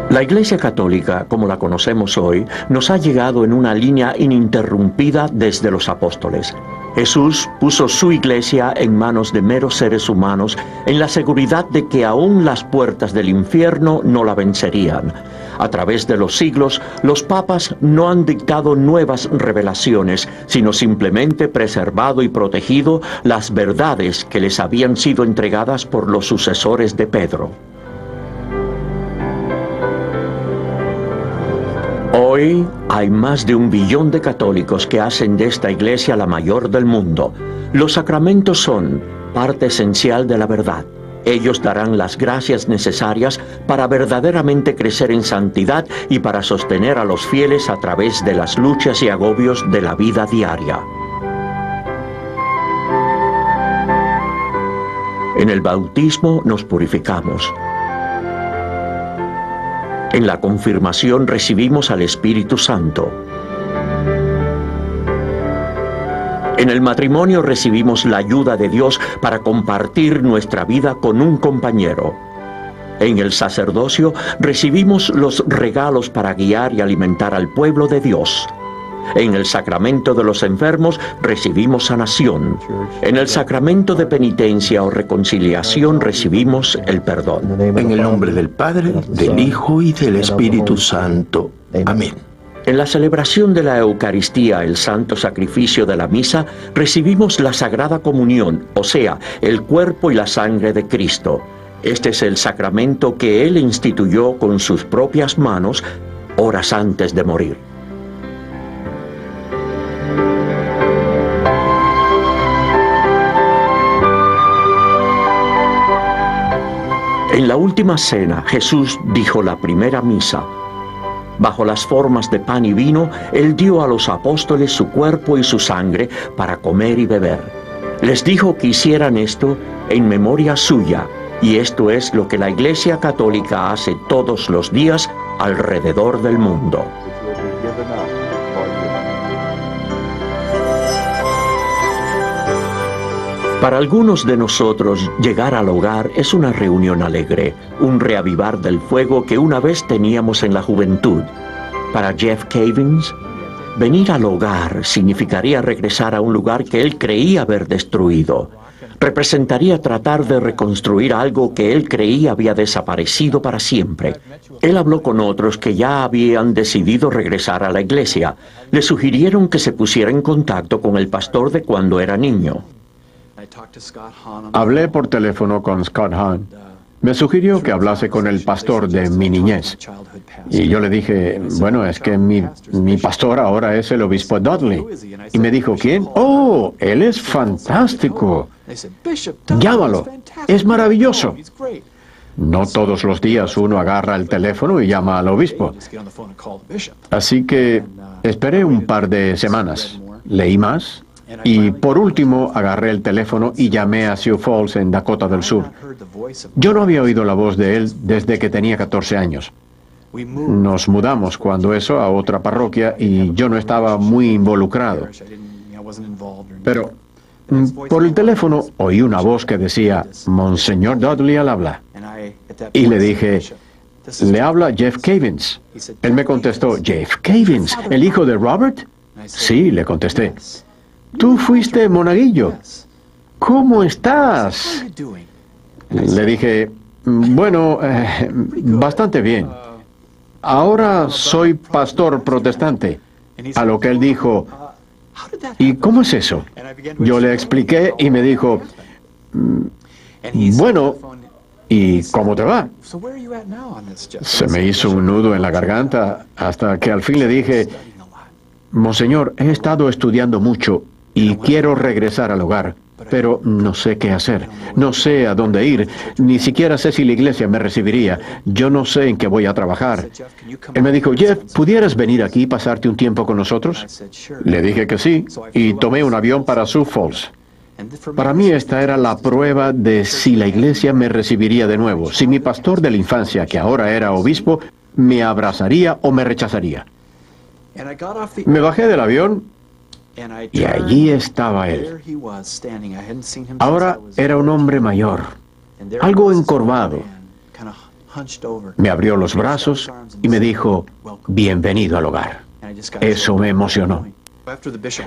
S2: La Iglesia Católica, como la conocemos hoy, nos ha llegado en una línea ininterrumpida desde los apóstoles. Jesús puso su iglesia en manos de meros seres humanos en la seguridad de que aún las puertas del infierno no la vencerían. A través de los siglos, los papas no han dictado nuevas revelaciones, sino simplemente preservado y protegido las verdades que les habían sido entregadas por los sucesores de Pedro. Hoy hay más de 1 billón de católicos que hacen de esta iglesia la mayor del mundo. Los sacramentos son parte esencial de la verdad. Ellos darán las gracias necesarias para verdaderamente crecer en santidad y para sostener a los fieles a través de las luchas y agobios de la vida diaria. En el bautismo nos purificamos. En la confirmación recibimos al Espíritu Santo. En el matrimonio recibimos la ayuda de Dios para compartir nuestra vida con un compañero. En el sacerdocio recibimos los regalos para guiar y alimentar al pueblo de Dios. En el sacramento de los enfermos recibimos sanación. En el sacramento de penitencia o reconciliación recibimos el perdón.
S5: En el nombre del Padre, del Hijo y del Espíritu Santo. Amén.
S2: En la celebración de la Eucaristía, el santo sacrificio de la misa, recibimos la Sagrada Comunión, o sea, el cuerpo y la sangre de Cristo. Este es el sacramento que Él instituyó con sus propias manos horas antes de morir. En la última cena, Jesús dijo la primera misa. Bajo las formas de pan y vino, Él dio a los apóstoles su cuerpo y su sangre para comer y beber. Les dijo que hicieran esto en memoria suya, y esto es lo que la Iglesia Católica hace todos los días alrededor del mundo. Para algunos de nosotros, llegar al hogar es una reunión alegre, un reavivar del fuego que una vez teníamos en la juventud. Para Jeff Cavins, venir al hogar significaría regresar a un lugar que él creía haber destruido. Representaría tratar de reconstruir algo que él creía había desaparecido para siempre. Él habló con otros que ya habían decidido regresar a la iglesia. Le sugirieron que se pusiera en contacto con el pastor de cuando era niño.
S6: Hablé por teléfono con Scott Hahn. Me sugirió que hablase con el pastor de mi niñez. Y yo le dije, bueno, es que mi pastor ahora es el obispo Dudley. Y me dijo, ¿quién? ¡Oh, él es fantástico! Llámalo, es maravilloso. No todos los días uno agarra el teléfono y llama al obispo. Así que esperé un par de semanas, leí más, y por último agarré el teléfono y llamé a Sioux Falls en Dakota del Sur. Yo no había oído la voz de él desde que tenía 14 años. Nos mudamos cuando eso a otra parroquia y yo no estaba muy involucrado. Pero por el teléfono oí una voz que decía, Monseñor Dudley al habla. Y le dije, le habla Jeff Cavins. Él me contestó, Jeff Cavins, ¿el hijo de Robert? Sí, le contesté. Tú fuiste monaguillo. ¿Cómo estás? Le dije, bueno, bastante bien. Ahora soy pastor protestante. A lo que él dijo, ¿y cómo es eso? Yo le expliqué y me dijo, bueno, ¿y cómo te va? Se me hizo un nudo en la garganta hasta que al fin le dije, Monseñor, he estado estudiando mucho y quiero regresar al hogar, pero no sé qué hacer, no sé a dónde ir, ni siquiera sé si la iglesia me recibiría, yo no sé en qué voy a trabajar. Él me dijo, Jeff, ¿pudieras venir aquí y pasarte un tiempo con nosotros? Le dije que sí, y tomé un avión para Sioux Falls. Para mí esta era la prueba de si la iglesia me recibiría de nuevo, si mi pastor de la infancia, que ahora era obispo, me abrazaría o me rechazaría. Me bajé del avión y allí estaba él. Ahora era un hombre mayor, algo encorvado. Me abrió los brazos y me dijo, bienvenido al hogar. Eso me emocionó.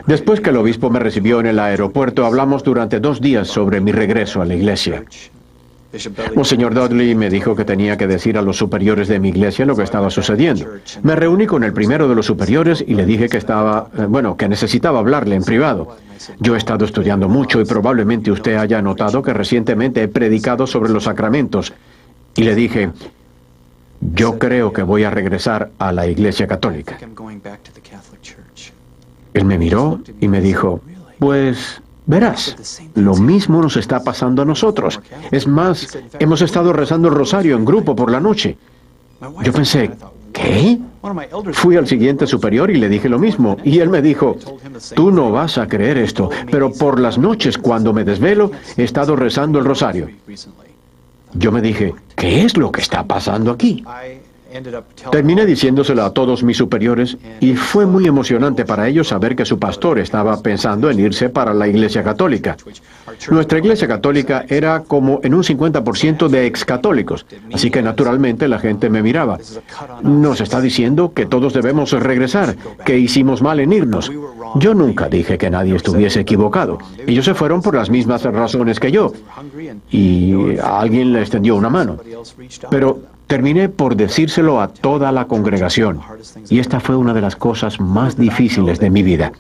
S6: Después que el obispo me recibió en el aeropuerto, hablamos durante 2 días sobre mi regreso a la iglesia. Monseñor Dudley me dijo que tenía que decir a los superiores de mi iglesia lo que estaba sucediendo. Me reuní con el primero de los superiores y le dije que que necesitaba hablarle en privado. Yo he estado estudiando mucho y probablemente usted haya notado que recientemente he predicado sobre los sacramentos. Y le dije, yo creo que voy a regresar a la iglesia católica. Él me miró y me dijo, pues verás, lo mismo nos está pasando a nosotros. Es más, hemos estado rezando el rosario en grupo por la noche. Yo pensé, ¿qué? Fui al siguiente superior y le dije lo mismo. Y él me dijo, tú no vas a creer esto, pero por las noches cuando me desvelo, he estado rezando el rosario. Yo me dije, ¿qué es lo que está pasando aquí? Terminé diciéndoselo a todos mis superiores y fue muy emocionante para ellos saber que su pastor estaba pensando en irse para la iglesia católica. Nuestra iglesia católica era como en un 50% de excatólicos, así que naturalmente la gente me miraba. Nos está diciendo que todos debemos regresar, que hicimos mal en irnos. Yo nunca dije que nadie estuviese equivocado. Ellos se fueron por las mismas razones que yo. Y a alguien le extendió una mano. Pero terminé por decírselo a toda la congregación, y esta fue una de las cosas más difíciles de mi vida.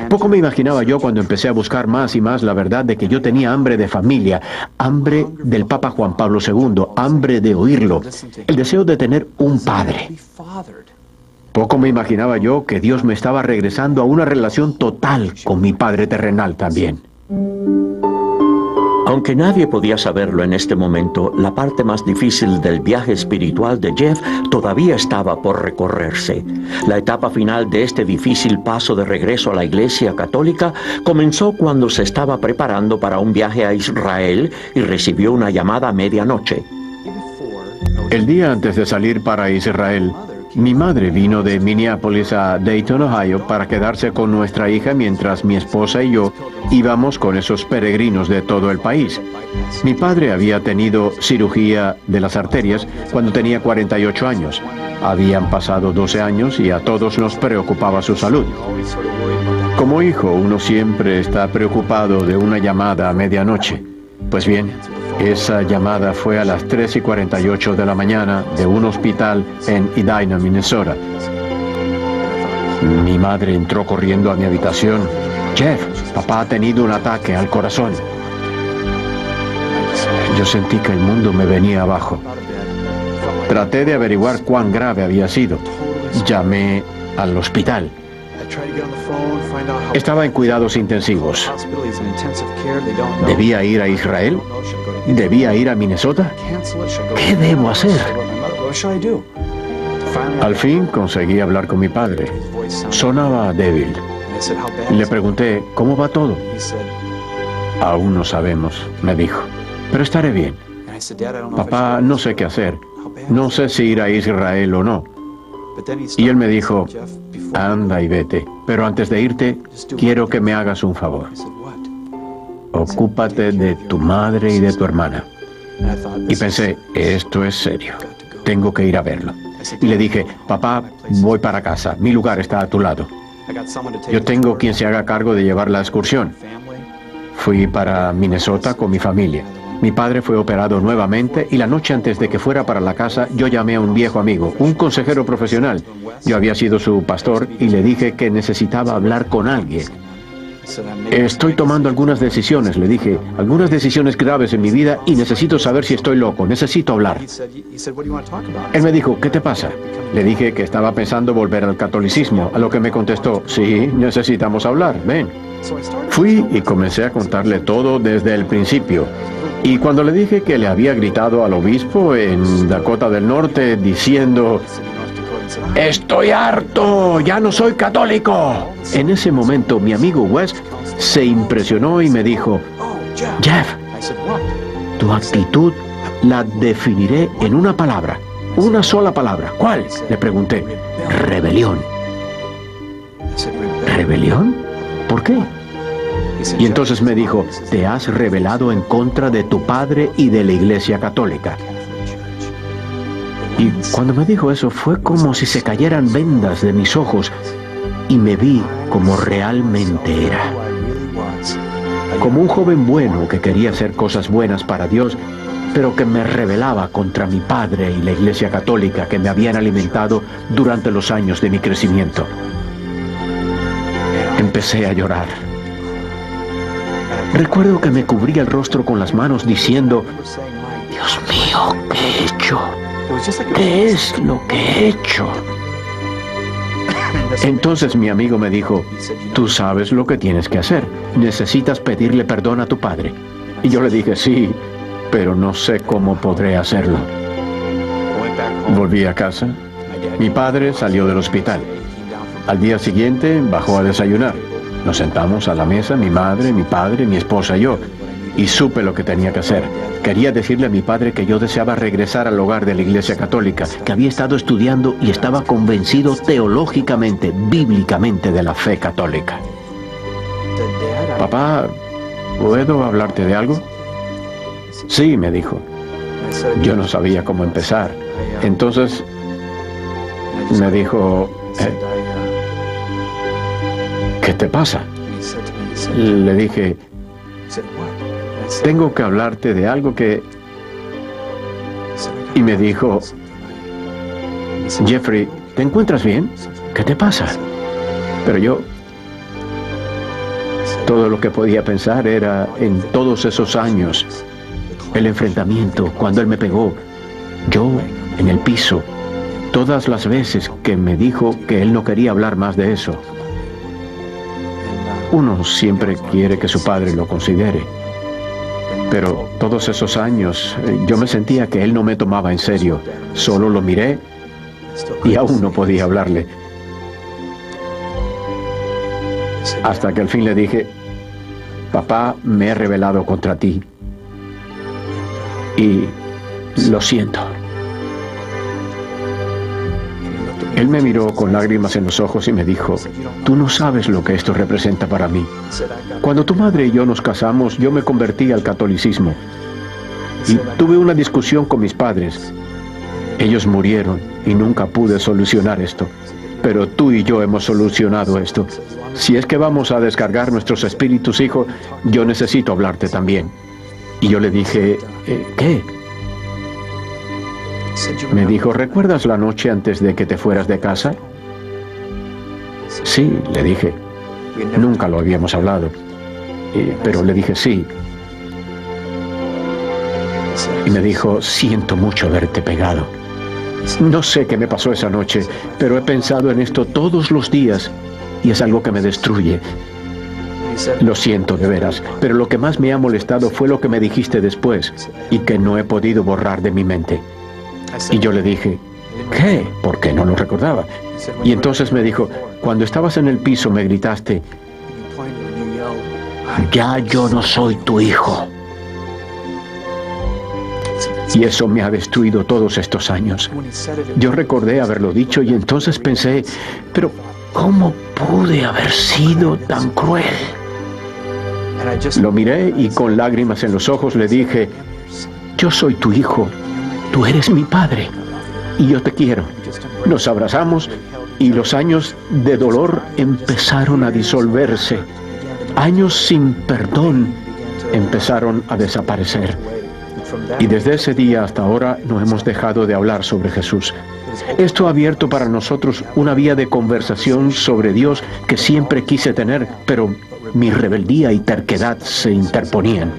S6: Poco me imaginaba yo cuando empecé a buscar más y más la verdad de que yo tenía hambre de familia, hambre del Papa Juan Pablo II, hambre de oírlo, el deseo de tener un padre. Poco me imaginaba yo que Dios me estaba regresando a una relación total con mi Padre terrenal también.
S2: Aunque nadie podía saberlo en este momento, la parte más difícil del viaje espiritual de Jeff todavía estaba por recorrerse. La etapa final de este difícil paso de regreso a la Iglesia Católica comenzó cuando se estaba preparando para un viaje a Israel y recibió una llamada a medianoche.
S6: El día antes de salir para Israel, mi madre vino de Minneapolis a Dayton, Ohio, para quedarse con nuestra hija mientras mi esposa y yo íbamos con esos peregrinos de todo el país. Mi padre había tenido cirugía de las arterias cuando tenía 48 años. Habían pasado 12 años y a todos nos preocupaba su salud. Como hijo, uno siempre está preocupado de una llamada a medianoche. Pues bien, esa llamada fue a las 3:48 de la mañana de un hospital en Edina, Minnesota. Mi madre entró corriendo a mi habitación. Jeff, papá ha tenido un ataque al corazón. Yo sentí que el mundo me venía abajo. Traté de averiguar cuán grave había sido. Llamé al hospital. Estaba en cuidados intensivos. ¿Debía ir a Israel? ¿Debía ir a Minnesota? ¿Qué debo hacer? Al fin conseguí hablar con mi padre. Sonaba débil. Le pregunté, ¿cómo va todo? Aún no sabemos, me dijo, pero estaré bien. Papá, no sé qué hacer. No sé si ir a Israel o no. Y él me dijo, anda y vete, pero antes de irte, quiero que me hagas un favor. Ocúpate de tu madre y de tu hermana. Y pensé, esto es serio. Tengo que ir a verlo. Y le dije, papá, voy para casa. Mi lugar está a tu lado. Yo tengo quien se haga cargo de llevar la excursión. Fui para Minnesota con mi familia. Mi padre fue operado nuevamente y la noche antes de que fuera para la casa, yo llamé a un viejo amigo, un consejero profesional. Yo había sido su pastor y le dije que necesitaba hablar con alguien. Estoy tomando algunas decisiones, le dije, algunas decisiones graves en mi vida y necesito saber si estoy loco, necesito hablar. Él me dijo, ¿qué te pasa? Le dije que estaba pensando volver al catolicismo, a lo que me contestó, sí, necesitamos hablar, ven. Fui y comencé a contarle todo desde el principio. Y cuando le dije que le había gritado al obispo en Dakota del Norte diciendo, ¡estoy harto! ¡Ya no soy católico! En ese momento mi amigo Wes se impresionó y me dijo, Jeff, tu actitud la definiré en una palabra, una sola palabra. ¿Cuál? Le pregunté. Rebelión. ¿Rebelión? ¿Por qué? Y entonces me dijo, te has rebelado en contra de tu padre y de la Iglesia Católica. Y cuando me dijo eso fue como si se cayeran vendas de mis ojos y me vi como realmente era. Como un joven bueno que quería hacer cosas buenas para Dios, pero que me rebelaba contra mi padre y la Iglesia Católica que me habían alimentado durante los años de mi crecimiento. Empecé a llorar. Recuerdo que me cubrí el rostro con las manos diciendo, Dios mío, ¿qué he hecho? ¿Qué es lo que he hecho? Entonces mi amigo me dijo, tú sabes lo que tienes que hacer. Necesitas pedirle perdón a tu padre. Y yo le dije, sí, pero no sé cómo podré hacerlo. Volví a casa. Mi padre salió del hospital. Al día siguiente bajó a desayunar. Nos sentamos a la mesa, mi madre, mi padre, mi esposa y yo, y supe lo que tenía que hacer. Quería decirle a mi padre que yo deseaba regresar al hogar de la Iglesia Católica, que había estado estudiando y estaba convencido teológicamente, bíblicamente de la fe católica. Papá, ¿puedo hablarte de algo? Sí, me dijo. Yo no sabía cómo empezar. Entonces me dijo, ¿qué te pasa? Le dije, tengo que hablarte de algo que... Y me dijo, Jeffrey, ¿te encuentras bien? ¿Qué te pasa? Pero yo... Todo lo que podía pensar era en todos esos años, el enfrentamiento, cuando él me pegó, yo en el piso, todas las veces que me dijo que él no quería hablar más de eso. Uno siempre quiere que su padre lo considere. Pero todos esos años yo me sentía que él no me tomaba en serio. Solo lo miré y aún no podía hablarle. Hasta que al fin le dije, papá, me he rebelado contra ti. Y lo siento. Él me miró con lágrimas en los ojos y me dijo, tú no sabes lo que esto representa para mí. Cuando tu madre y yo nos casamos, yo me convertí al catolicismo. Y tuve una discusión con mis padres. Ellos murieron y nunca pude solucionar esto. Pero tú y yo hemos solucionado esto. Si es que vamos a descargar nuestros espíritus, hijo, yo necesito hablarte también. Y yo le dije, ¿qué? Me dijo, ¿recuerdas la noche antes de que te fueras de casa? Sí, le dije. Nunca lo habíamos hablado. Pero le dije sí. y me dijo, siento mucho haberte pegado. No sé qué me pasó esa noche, pero he pensado en esto todos los días y es algo que me destruye. Lo siento de veras, pero lo que más me ha molestado fue lo que me dijiste después y que no he podido borrar de mi mente. Y yo le dije, ¿qué? Porque no lo recordaba. Y entonces me dijo, cuando estabas en el piso me gritaste, ya yo no soy tu hijo. Y eso me ha destruido todos estos años. Yo recordé haberlo dicho y entonces pensé, pero ¿cómo pude haber sido tan cruel? Lo miré y con lágrimas en los ojos le dije, yo soy tu hijo, tú eres mi padre y yo te quiero. Nos abrazamos y los años de dolor empezaron a disolverse. Años sin perdón empezaron a desaparecer. Y desde ese día hasta ahora no hemos dejado de hablar sobre Jesús. Esto ha abierto para nosotros una vía de conversación sobre Dios que siempre quise tener, pero mi rebeldía y terquedad se interponían.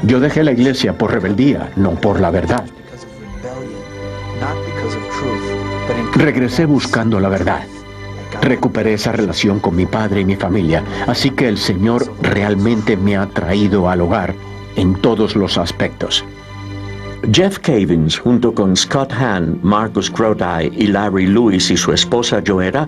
S6: Yo dejé la iglesia por rebeldía, no por la verdad. Regresé buscando la verdad. Recuperé esa relación con mi padre y mi familia, así que el Señor realmente me ha traído al hogar en todos los aspectos.
S2: Jeff Cavins, junto con Scott Hahn, Marcus Grodi y Larry Lewis y su esposa Joera,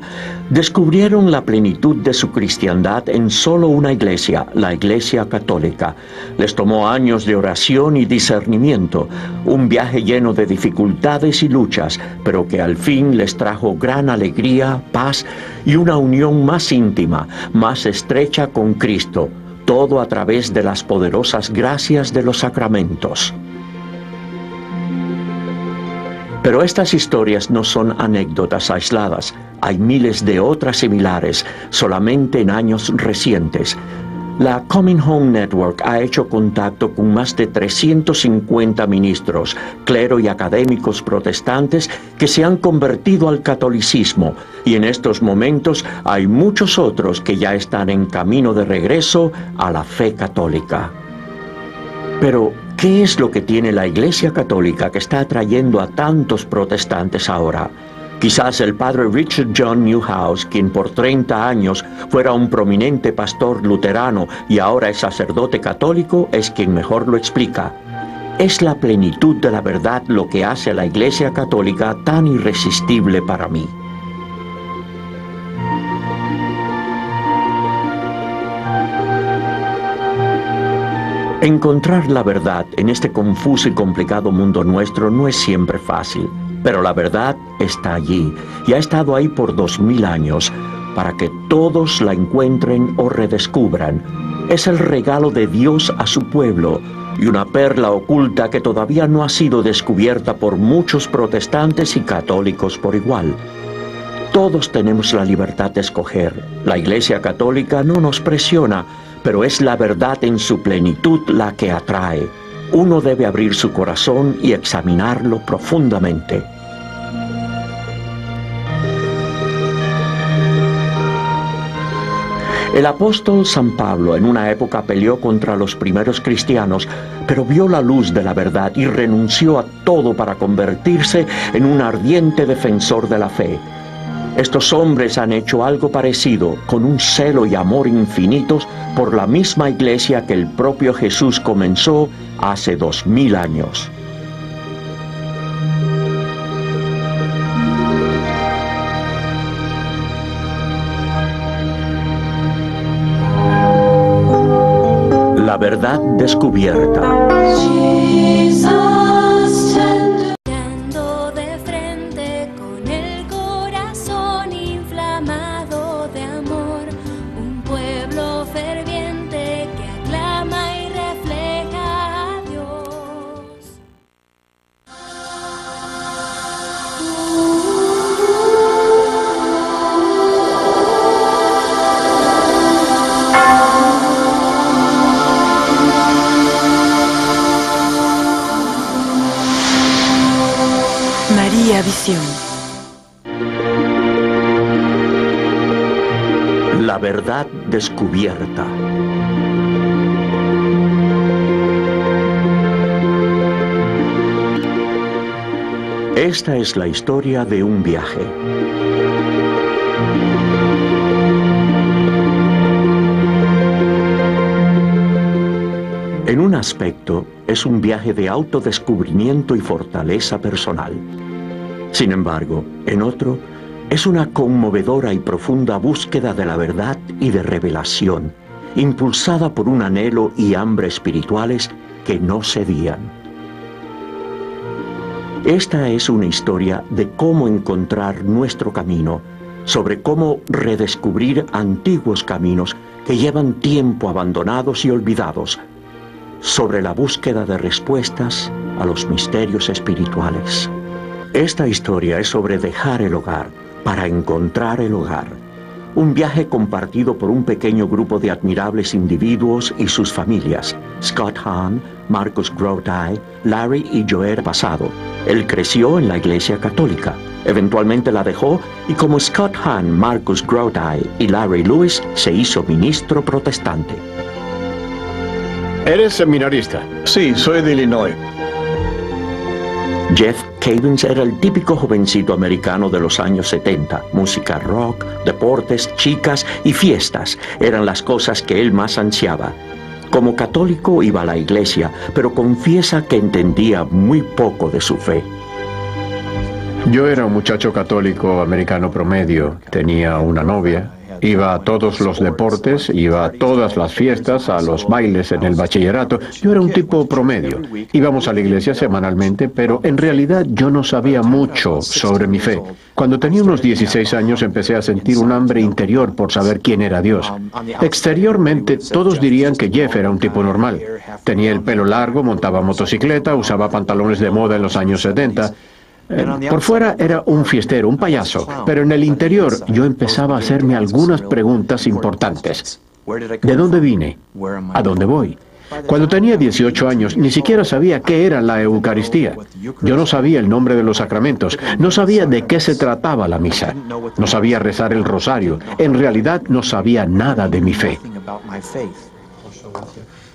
S2: descubrieron la plenitud de su cristiandad en solo una iglesia, la Iglesia Católica. Les tomó años de oración y discernimiento, un viaje lleno de dificultades y luchas, pero que al fin les trajo gran alegría, paz y una unión más íntima, más estrecha con Cristo, todo a través de las poderosas gracias de los sacramentos. Pero estas historias no son anécdotas aisladas. Hay miles de otras similares, solamente en años recientes. La Coming Home Network ha hecho contacto con más de 350 ministros, clero y académicos protestantes que se han convertido al catolicismo, y en estos momentos hay muchos otros que ya están en camino de regreso a la fe católica. Pero, ¿qué es lo que tiene la Iglesia Católica que está atrayendo a tantos protestantes ahora? Quizás el padre Richard John Newhouse, quien por 30 años fuera un prominente pastor luterano y ahora es sacerdote católico, es quien mejor lo explica. Es la plenitud de la verdad lo que hace a la Iglesia Católica tan irresistible para mí. Encontrar la verdad en este confuso y complicado mundo nuestro no es siempre fácil, pero la verdad está allí y ha estado ahí por 2000 años para que todos la encuentren o redescubran. Es el regalo de Dios a su pueblo y una perla oculta que todavía no ha sido descubierta por muchos protestantes y católicos por igual. Todos tenemos la libertad de escoger. La Iglesia Católica no nos presiona, pero es la verdad en su plenitud la que atrae. Uno debe abrir su corazón y examinarlo profundamente. El apóstol San Pablo en una época peleó contra los primeros cristianos, pero vio la luz de la verdad y renunció a todo para convertirse en un ardiente defensor de la fe. Estos hombres han hecho algo parecido, con un celo y amor infinitos por la misma iglesia que el propio Jesús comenzó hace 2000 años. La verdad descubierta.
S7: María Visión.
S2: La verdad descubierta. Esta es la historia de un viaje. En un aspecto, es un viaje de autodescubrimiento y fortaleza personal. Sin embargo, en otro, es una conmovedora y profunda búsqueda de la verdad y de revelación, impulsada por un anhelo y hambre espirituales que no cedían. Esta es una historia de cómo encontrar nuestro camino, sobre cómo redescubrir antiguos caminos que llevan tiempo abandonados y olvidados, sobre la búsqueda de respuestas a los misterios espirituales. Esta historia es sobre dejar el hogar para encontrar el hogar. Un viaje compartido por un pequeño grupo de admirables individuos y sus familias. Scott Hahn, Marcus Grodi, Larry y Joel Pasado. Él creció en la Iglesia Católica. Eventualmente la dejó y como Scott Hahn, Marcus Grodi y Larry Lewis se hizo ministro protestante.
S6: ¿Eres seminarista?
S4: Sí, soy de Illinois.
S2: Jeff Cavins era el típico jovencito americano de los años 70. Música rock, deportes, chicas y fiestas eran las cosas que él más ansiaba. Como católico iba a la iglesia, pero confiesa que entendía muy poco de su fe.
S6: Yo era un muchacho católico americano promedio. Tenía una novia. Iba a todos los deportes, iba a todas las fiestas, a los bailes en el bachillerato. Yo era un tipo promedio. Íbamos a la iglesia semanalmente, pero en realidad yo no sabía mucho sobre mi fe. Cuando tenía unos 16 años empecé a sentir un hambre interior por saber quién era Dios. Exteriormente todos dirían que Jeff era un tipo normal. Tenía el pelo largo, montaba motocicleta, usaba pantalones de moda en los años 70. Por fuera era un fiestero, un payaso, pero en el interior yo empezaba a hacerme algunas preguntas importantes. ¿De dónde vine? ¿A dónde voy? Cuando tenía 18 años ni siquiera sabía qué era la Eucaristía. Yo no sabía el nombre de los sacramentos, no sabía de qué se trataba la misa, no sabía rezar el rosario, en realidad no sabía nada de mi fe.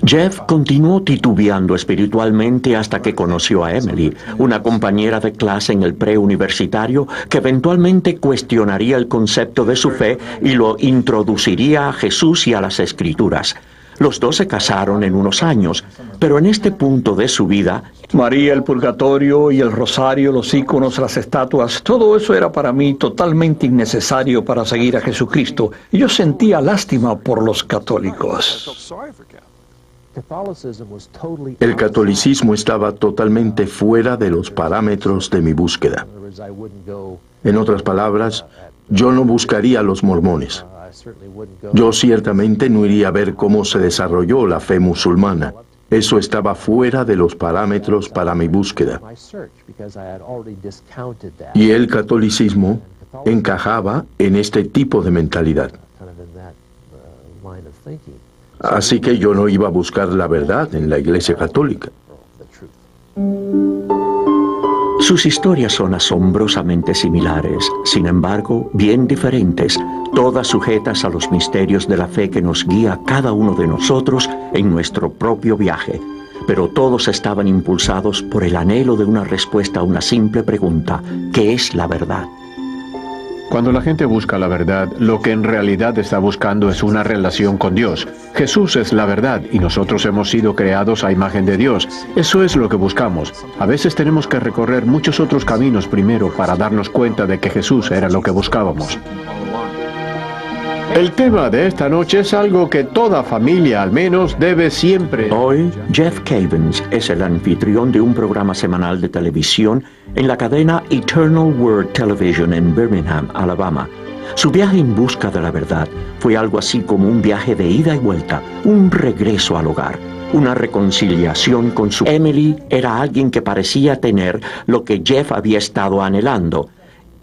S2: Jeff continuó titubeando espiritualmente hasta que conoció a Emily, una compañera de clase en el preuniversitario que eventualmente cuestionaría el concepto de su fe y lo introduciría a Jesús y a las Escrituras. Los dos se casaron en unos años, pero en este punto de su vida,
S4: María, el purgatorio y el rosario, los íconos, las estatuas, todo eso era para mí totalmente innecesario para seguir a Jesucristo. Y yo sentía lástima por los católicos.
S5: El catolicismo estaba totalmente fuera de los parámetros de mi búsqueda. En otras palabras, yo no buscaría a los mormones. Yo ciertamente no iría a ver cómo se desarrolló la fe musulmana. Eso estaba fuera de los parámetros para mi búsqueda. Y el catolicismo encajaba en este tipo de mentalidad. Así que yo no iba a buscar la verdad en la Iglesia Católica.
S2: sus historias son asombrosamente similares, sin embargo, bien diferentes, todas sujetas a los misterios de la fe que nos guía a cada uno de nosotros en nuestro propio viaje. Pero todos estaban impulsados por el anhelo de una respuesta a una simple pregunta: ¿qué es la verdad?
S6: Cuando la gente busca la verdad, lo que en realidad está buscando es una relación con Dios. Jesús es la verdad y nosotros hemos sido creados a imagen de Dios. Eso es lo que buscamos. A veces tenemos que recorrer muchos otros caminos primero para darnos cuenta de que Jesús era lo que buscábamos. El tema de esta noche es algo que toda familia al menos debe siempre...
S2: Hoy, Jeff Cavins es el anfitrión de un programa semanal de televisión en la cadena Eternal Word Television en Birmingham, Alabama. Su viaje en busca de la verdad fue algo así como un viaje de ida y vuelta, un regreso al hogar, una reconciliación con su... Emily era alguien que parecía tener lo que Jeff había estado anhelando.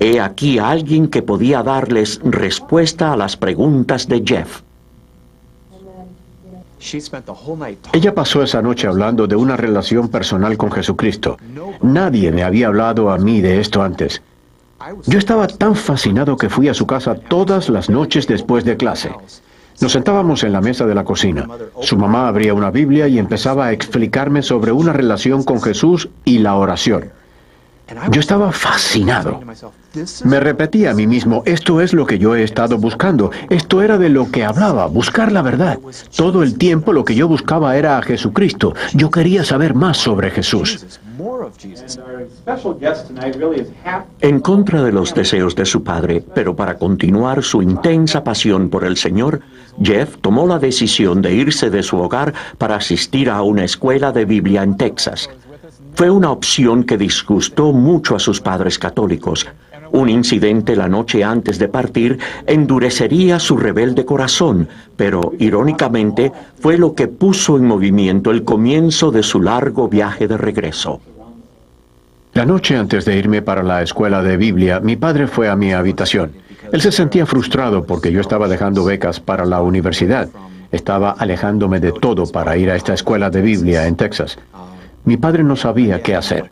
S2: He aquí a alguien que podía darles respuesta a las preguntas de Jeff.
S6: Ella pasó esa noche hablando de una relación personal con Jesucristo. Nadie me había hablado a mí de esto antes. Yo estaba tan fascinado que fui a su casa todas las noches después de clase. Nos sentábamos en la mesa de la cocina. Su mamá abría una Biblia y empezaba a explicarme sobre una relación con Jesús y la oración. Yo estaba fascinado. Me repetía a mí mismo, esto es lo que yo he estado buscando. Esto era de lo que hablaba, buscar la verdad. Todo el tiempo lo que yo buscaba era a Jesucristo. Yo quería saber más sobre Jesús.
S2: En contra de los deseos de su padre, pero para continuar su intensa pasión por el Señor, Jeff tomó la decisión de irse de su hogar para asistir a una escuela de Biblia en Texas. Fue una opción que disgustó mucho a sus padres católicos. Un incidente la noche antes de partir endurecería su rebelde corazón, pero irónicamente fue lo que puso en movimiento el comienzo de su largo viaje de regreso.
S6: La noche antes de irme para la escuela de Biblia, mi padre fue a mi habitación. Él se sentía frustrado porque yo estaba dejando becas para la universidad. Estaba alejándome de todo para ir a esta escuela de Biblia en Texas. Mi padre no sabía qué hacer.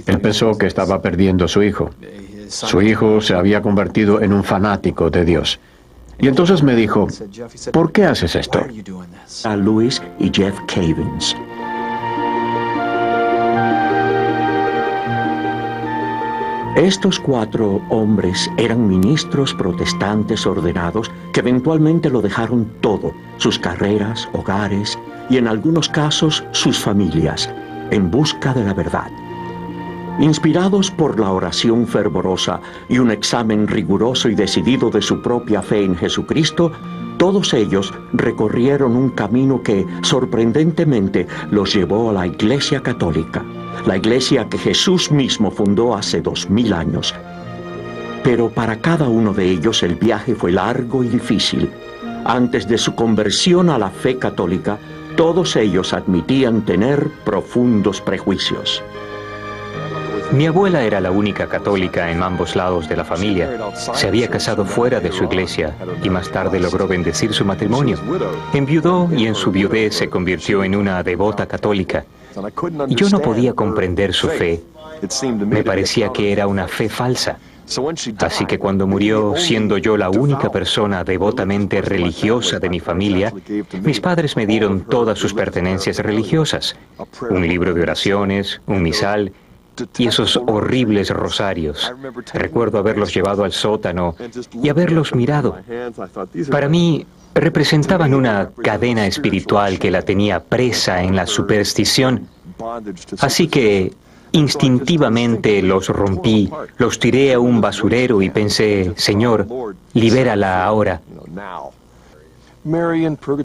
S6: Él pensó que estaba perdiendo a su hijo. Su hijo se había convertido en un fanático de Dios. Y entonces me dijo, ¿por qué haces esto?
S2: A Louis y Jeff Cavins. Estos 4 hombres eran ministros protestantes ordenados que eventualmente lo dejaron todo, sus carreras, hogares y en algunos casos sus familias, en busca de la verdad. Inspirados por la oración fervorosa y un examen riguroso y decidido de su propia fe en Jesucristo, todos ellos recorrieron un camino que, sorprendentemente, los llevó a la Iglesia Católica, la iglesia que Jesús mismo fundó hace 2000 años. Pero para cada uno de ellos el viaje fue largo y difícil. Antes de su conversión a la fe católica, todos ellos admitían tener profundos prejuicios.
S3: Mi abuela era la única católica en ambos lados de la familia. Se había casado fuera de su iglesia y más tarde logró bendecir su matrimonio. Enviudó y en su viudez se convirtió en una devota católica. Y yo no podía comprender su fe. Me parecía que era una fe falsa. Así que cuando murió, siendo yo la única persona devotamente religiosa de mi familia, mis padres me dieron todas sus pertenencias religiosas. Un libro de oraciones, un misal y esos horribles rosarios. Recuerdo haberlos llevado al sótano y haberlos mirado. Para mí, representaban una cadena espiritual que la tenía presa en la superstición. Así que instintivamente los rompí, los tiré a un basurero y pensé, Señor, libérala ahora.